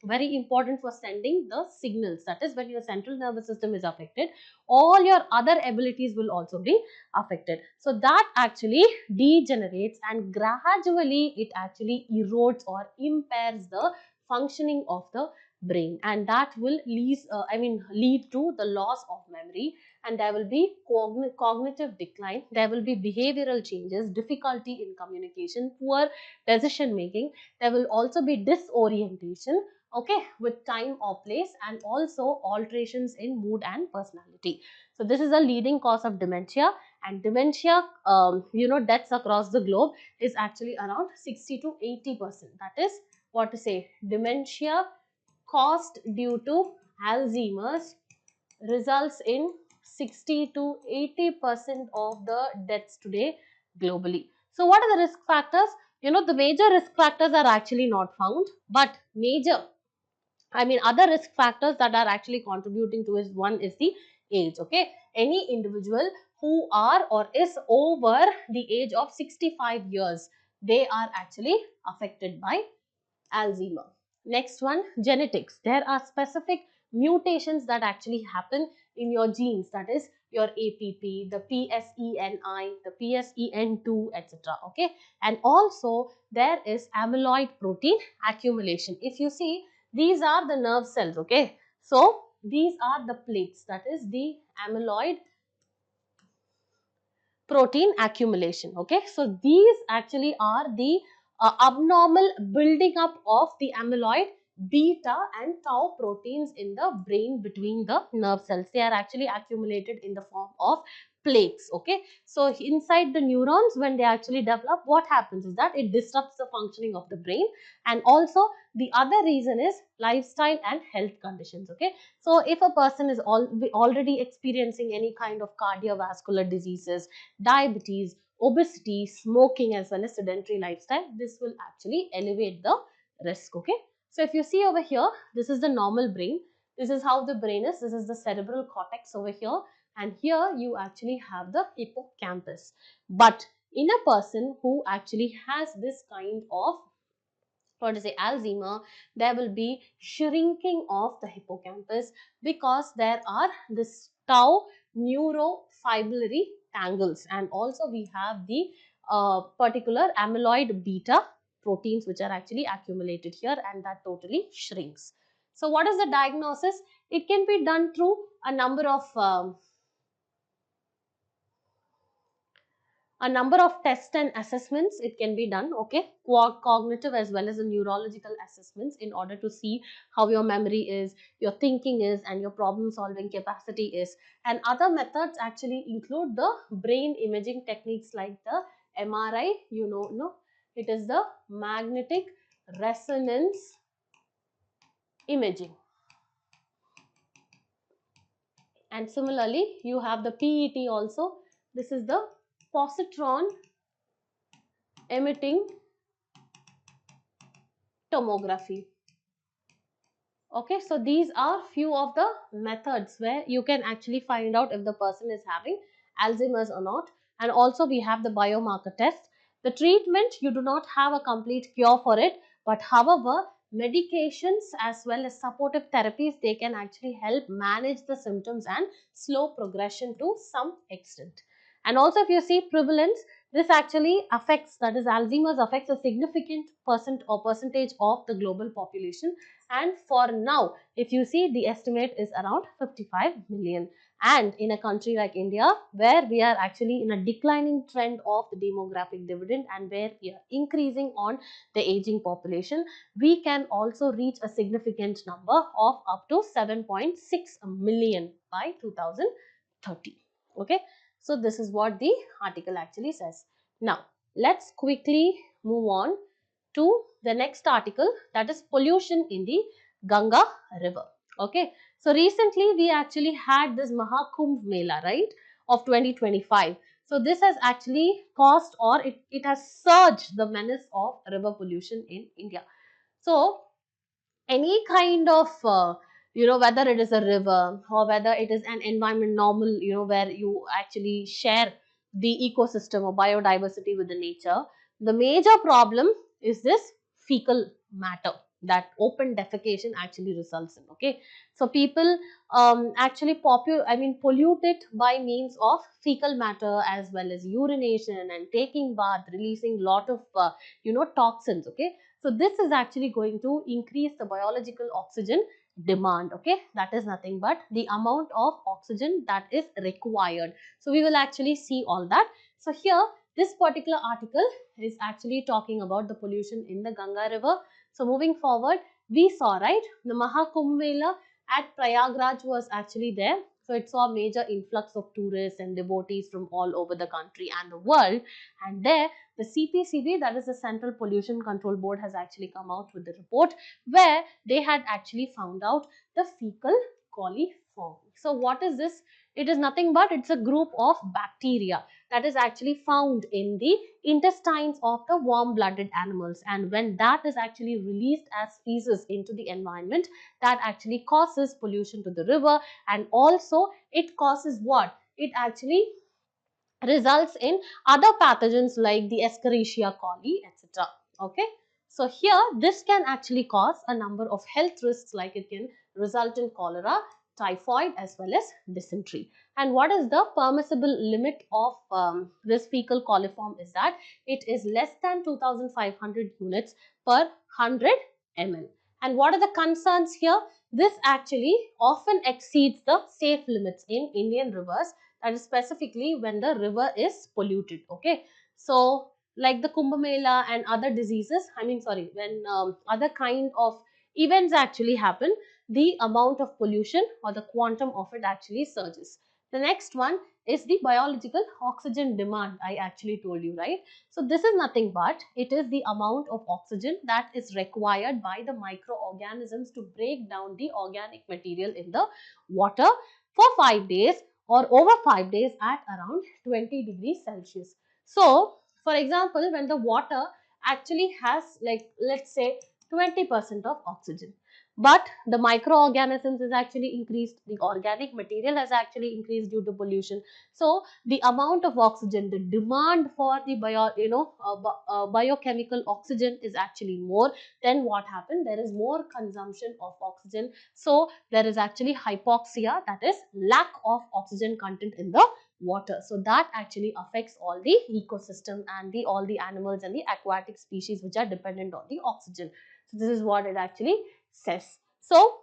very important for sending the signals. That is, when your central nervous system is affected, all your other abilities will also be affected. So that actually degenerates, and gradually it actually erodes or impairs the functioning of the brain, and that will lead to the loss of memory, and there will be cognitive decline, there will be behavioral changes, difficulty in communication, poor decision making, there will also be disorientation, okay, with time or place, and also alterations in mood and personality. So this is a leading cause of dementia, and dementia deaths across the globe is actually around 60 to 80%. That is, what to say, dementia caused due to Alzheimer's results in 60 to 80% of the deaths today globally. So what are the risk factors? The major risk factors are actually not found, but other risk factors that are actually contributing to is, one is the age. Okay, any individual who are or is over the age of 65 years, they are actually affected by Alzheimer. Next one, genetics. There are specific mutations that actually happen in your genes, that is your APP, the PSENI, the PSEN2, etc. Okay, and also there is amyloid protein accumulation. If you see, these are the nerve cells. Okay, so these are the plaques, that is the amyloid protein accumulation. Okay, so these actually are the abnormal building up of the amyloid beta and tau proteins in the brain between the nerve cells. They are actually accumulated in the form of plaques. Okay, so inside the neurons, when they actually develop, what happens is that it disrupts the functioning of the brain. And also the other reason is lifestyle and health conditions. Okay, so if a person is already experiencing any kind of cardiovascular diseases, diabetes, obesity, smoking, as well as sedentary lifestyle, this will actually elevate the risk. Okay, so if you see over here, this is the normal brain. This is how the brain is. This is the cerebral cortex over here, and here you actually have the hippocampus. But in a person who actually has this kind of, what to say, Alzheimer, there will be shrinking of the hippocampus, because there are this tau neurofibrillary tangles, and also we have the particular amyloid beta proteins which are actually accumulated here, and that totally shrinks. So what is the diagnosis? It can be done through a number of tests and assessments. It can be done, okay, cognitive as well as the neurological assessments, in order to see how your memory is, your thinking is, and your problem solving capacity is. And other methods actually include the brain imaging techniques like the MRI, no, it is the magnetic resonance imaging. And similarly you have the PET also. This is the positron emitting tomography. Okay, so these are few of the methods where you can actually find out if the person is having Alzheimer's or not. And also we have the biomarker test. The treatment, you do not have a complete cure for it, but however, medications as well as supportive therapies, they can actually help manage the symptoms and slow progression to some extent. And also if you see prevalence, this actually affects, that is Alzheimer's affects a significant percentage of the global population. And for now, if you see, the estimate is around 55 million. And in a country like India, where we are actually in a declining trend of the demographic dividend, and where we are increasing on the aging population, we can also reach a significant number of up to 7.6 million by 2030. Okay, so this is what the article actually says. Now let's quickly move on to the next article, that is pollution in the Ganga River. Okay, so recently we actually had this Mahakumbh Mela, right, of 2025. So this has actually caused, or it has surged the menace of river pollution in India. So any kind of whether it is a river or whether it is an environment normal, where you actually share the ecosystem or biodiversity with the nature, the major problem is this fecal matter that open defecation actually results in. Okay, so people actually pollute it by means of fecal matter as well as urination and taking bath, releasing lot of toxins. Okay, so this is actually going to increase the biological oxygen demand. Okay, that is nothing but the amount of oxygen that is required. So we will actually see all that. So here this particular article is actually talking about the pollution in the Ganga River. So moving forward, we saw, right, the Mahakumbh Mela at Prayagraj was actually there. So it saw major influx of tourists and devotees from all over the country and the world. And there the CPCB, that is the Central Pollution Control Board, has actually come out with the report where they had actually found out the fecal coliform. So what is this? It is nothing but it's a group of bacteria that is actually found in the intestines of the warm-blooded animals, and when that is actually released as feces into the environment, that actually causes pollution to the river. And also it causes what? It actually results in other pathogens like the Escherichia coli, etc. Okay, so here this can actually cause a number of health risks, like it can result in cholera, typhoid as well as dysentery. And what is the permissible limit of this fecal coliform is that it is less than 2500 units per 100 ml. And what are the concerns here? This actually often exceeds the safe limits in Indian rivers, and specifically when the river is polluted. Okay, so like the Kumbh Mela and other diseases, when other kind of events actually happen, the amount of pollution or the quantum of it actually surges. The next one is the biological oxygen demand. I actually told you, right? So this is nothing but it is the amount of oxygen that is required by the microorganisms to break down the organic material in the water for 5 days or over 5 days at around 20 degrees Celsius. So, for example, when the water actually has, like, let's say 20% of oxygen, but the microorganisms is actually increased, the organic material has actually increased due to pollution. So the amount of oxygen, the demand for the biochemical oxygen is actually more. Then what happened? There is more consumption of oxygen, so there is actually hypoxia, that is lack of oxygen content in the water. So that actually affects all the ecosystem and the all the animals and the aquatic species which are dependent on the oxygen. So this is what it actually says. So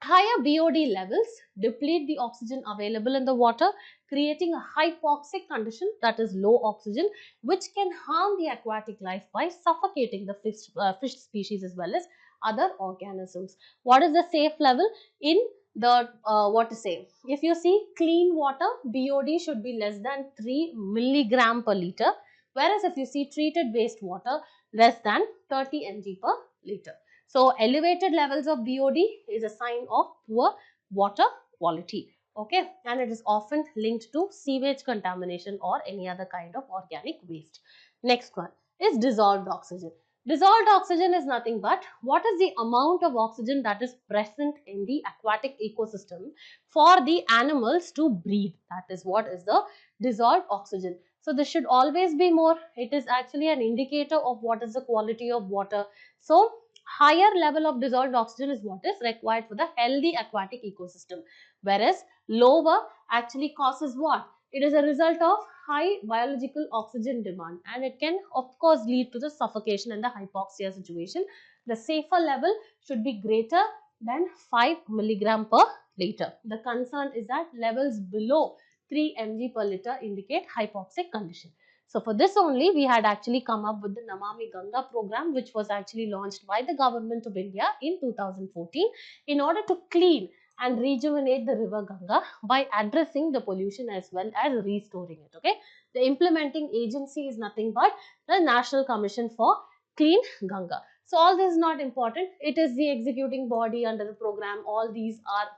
higher BOD levels deplete the oxygen available in the water, creating a hypoxic condition, that is low oxygen, which can harm the aquatic life by suffocating the fish species as well as other organisms. What is the safe level in the what to say? If you see clean water, BOD should be less than 3 milligram per liter, whereas if you see treated wastewater, less than 30 mg per liter. So elevated levels of BOD is a sign of poor water quality. Okay, and it is often linked to sewage contamination or any other kind of organic waste. Next one is dissolved oxygen. Dissolved oxygen is nothing but what is the amount of oxygen that is present in the aquatic ecosystem for the animals to breathe. That is what is the dissolved oxygen. So this should always be more. It is actually an indicator of what is the quality of water. So higher level of dissolved oxygen is what is required for the healthy aquatic ecosystem, whereas lower actually causes what? It is a result of high biological oxygen demand, and it can of course lead to the suffocation and the hypoxia situation. The safer level should be greater than 5 milligram per liter. The concern is that levels below 3 mg per liter indicate hypoxic condition. So for this only, we had actually come up with the Namami Ganga program, which was actually launched by the government of India in 2014 in order to clean and rejuvenate the river Ganga by addressing the pollution as well as restoring it. Okay, the implementing agency is nothing but the National Commission for Clean Ganga. So all this is not important. It is the executing body under the program. All these are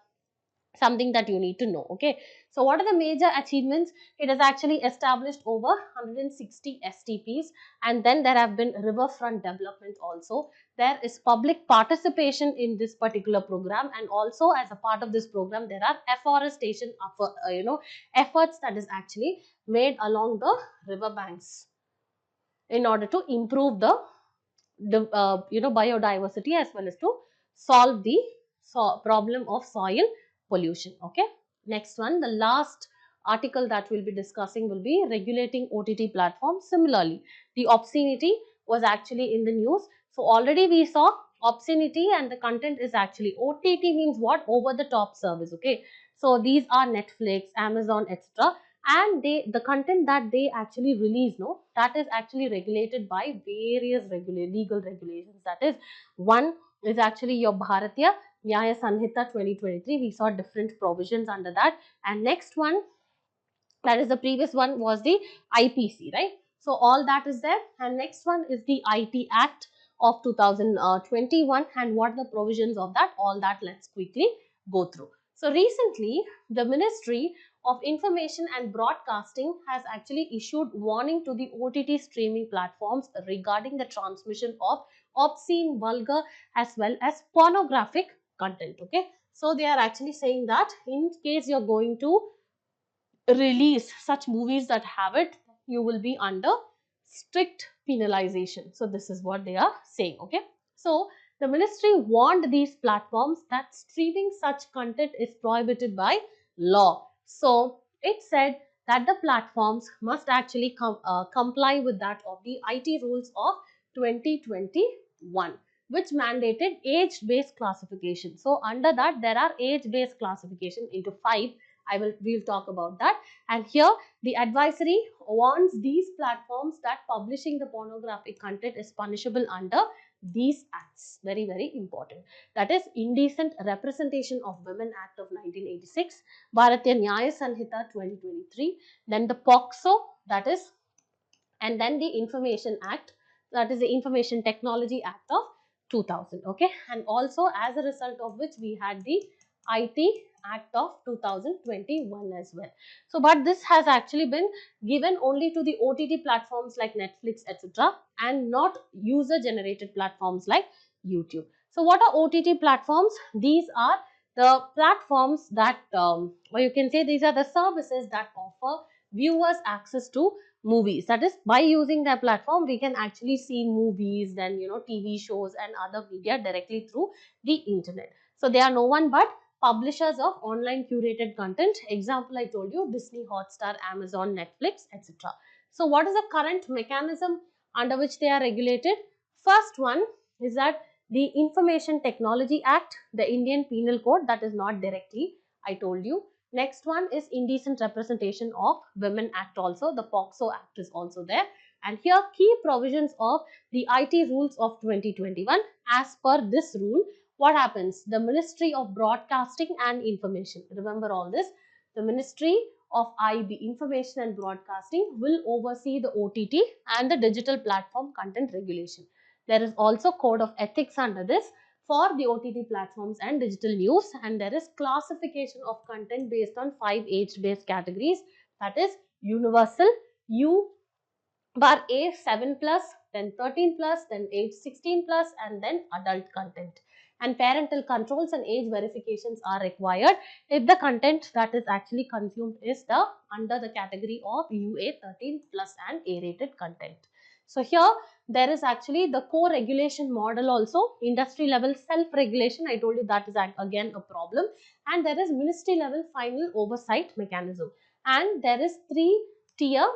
something that you need to know. Okay, so what are the major achievements? It has actually established over 160 STPs, and then there have been riverfront development also. There is public participation in this particular program, and also as a part of this program there are afforestation efforts that is actually made along the river banks in order to improve the biodiversity as well as to solve the problem of soil pollution. Okay, next one, the last article that we'll be discussing will be regulating OTT platforms. Similarly, the obscenity was actually in the news. So already we saw obscenity, and the content is actually OTT means what? Over the top service. Okay, so these are Netflix, Amazon, etc., and the content that they actually release, no, that is actually regulated by various legal regulations. That is, one is actually your Bharatiya Nyaya Sanhita 2023. We saw different provisions under that, and next one, that is the previous one, was the IPC, right? So all that is there, and next one is the IT Act of 2021, and what are the provisions of that? All that let's quickly go through. So recently, the Ministry of Information and Broadcasting has actually issued warning to the OTT streaming platforms regarding the transmission of obscene, vulgar as well as pornographic content. Okay, so they are actually saying that in case you're going to release such movies that have it, you will be under strict penalization. So this is what they are saying. Okay, so the ministry warned these platforms that streaming such content is prohibited by law. So it said that the platforms must actually comply with that of the IT rules of 2021, which mandated age-based classification. So under that there are age-based classification into 5. We'll talk about that. And here the advisory warns these platforms that publishing the pornographic content is punishable under these acts. Very, very important. That is Indecent Representation of Women Act of 1986, Bharatiya Nyaya Sanhita 2023, then the POXO, that is, and then the Information Act, that is the Information Technology Act of 2000. Okay, and also as a result of which we had the IT Act of 2021 as well. So but this has actually been given only to the OTT platforms like Netflix, etc., and not user generated platforms like YouTube. So what are OTT platforms? These are the platforms that or you can say these are the services that offer viewers access to movies. That is, by using their platform we can actually see movies, then TV shows and other media directly through the internet. So they are no one but publishers of online curated content. Example, I told you, Disney, Hotstar, Amazon, Netflix, etc. So what is the current mechanism under which they are regulated? First one is that the Information Technology Act, the Indian Penal Code, that is not directly, I told you. Next one is Indecent Representation of Women Act also, the POCSO Act is also there. And here key provisions of the IT rules of 2021. As per this rule, what happens? The Ministry of Broadcasting and Information, remember all this, the Ministry of IB, Information and Broadcasting, will oversee the OTT and the digital platform content regulation. There is also code of ethics under this for the OTT platforms and digital news, and there is classification of content based on 5 age-based categories, that is universal, U bar A 7 plus, then 13 plus, then age 16 plus, and then adult content. And parental controls and age verifications are required if the content that is actually consumed is under the category of UA 13 plus and A rated content. So here there is actually the co-regulation model also, industry level self-regulation, I told you that is again a problem, and there is ministry level final oversight mechanism, and there is 3-tier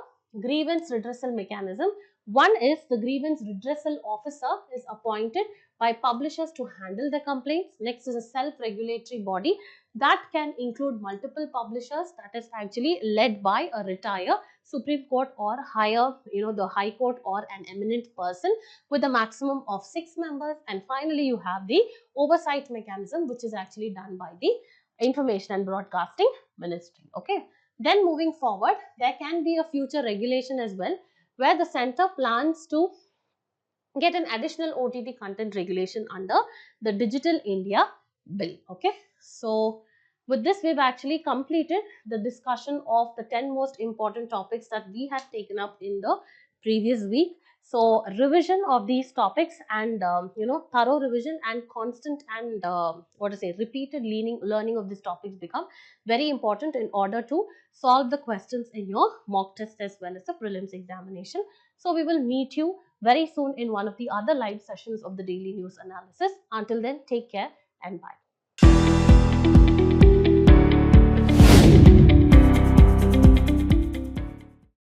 grievance redressal mechanism. One is the grievance redressal officer is appointed by publishers to handle the complaints. Next is a self-regulatory body that can include multiple publishers, that is actually led by a retired Supreme Court or higher, the High Court or an eminent person with a maximum of 6 members. And finally, you have the oversight mechanism, which is actually done by the Information and Broadcasting Ministry. Okay. Then moving forward, there can be a future regulation as well, where the center plans to get an additional OTT content regulation under the Digital India Bill. Okay. So with this, we've actually completed the discussion of the 10 most important topics that we had taken up in the previous week. So revision of these topics and thorough revision and constant and repeated learning of these topics become very important in order to solve the questions in your mock test as well as the prelims examination. So we will meet you very soon in one of the other live sessions of the daily news analysis. Until then, take care and bye.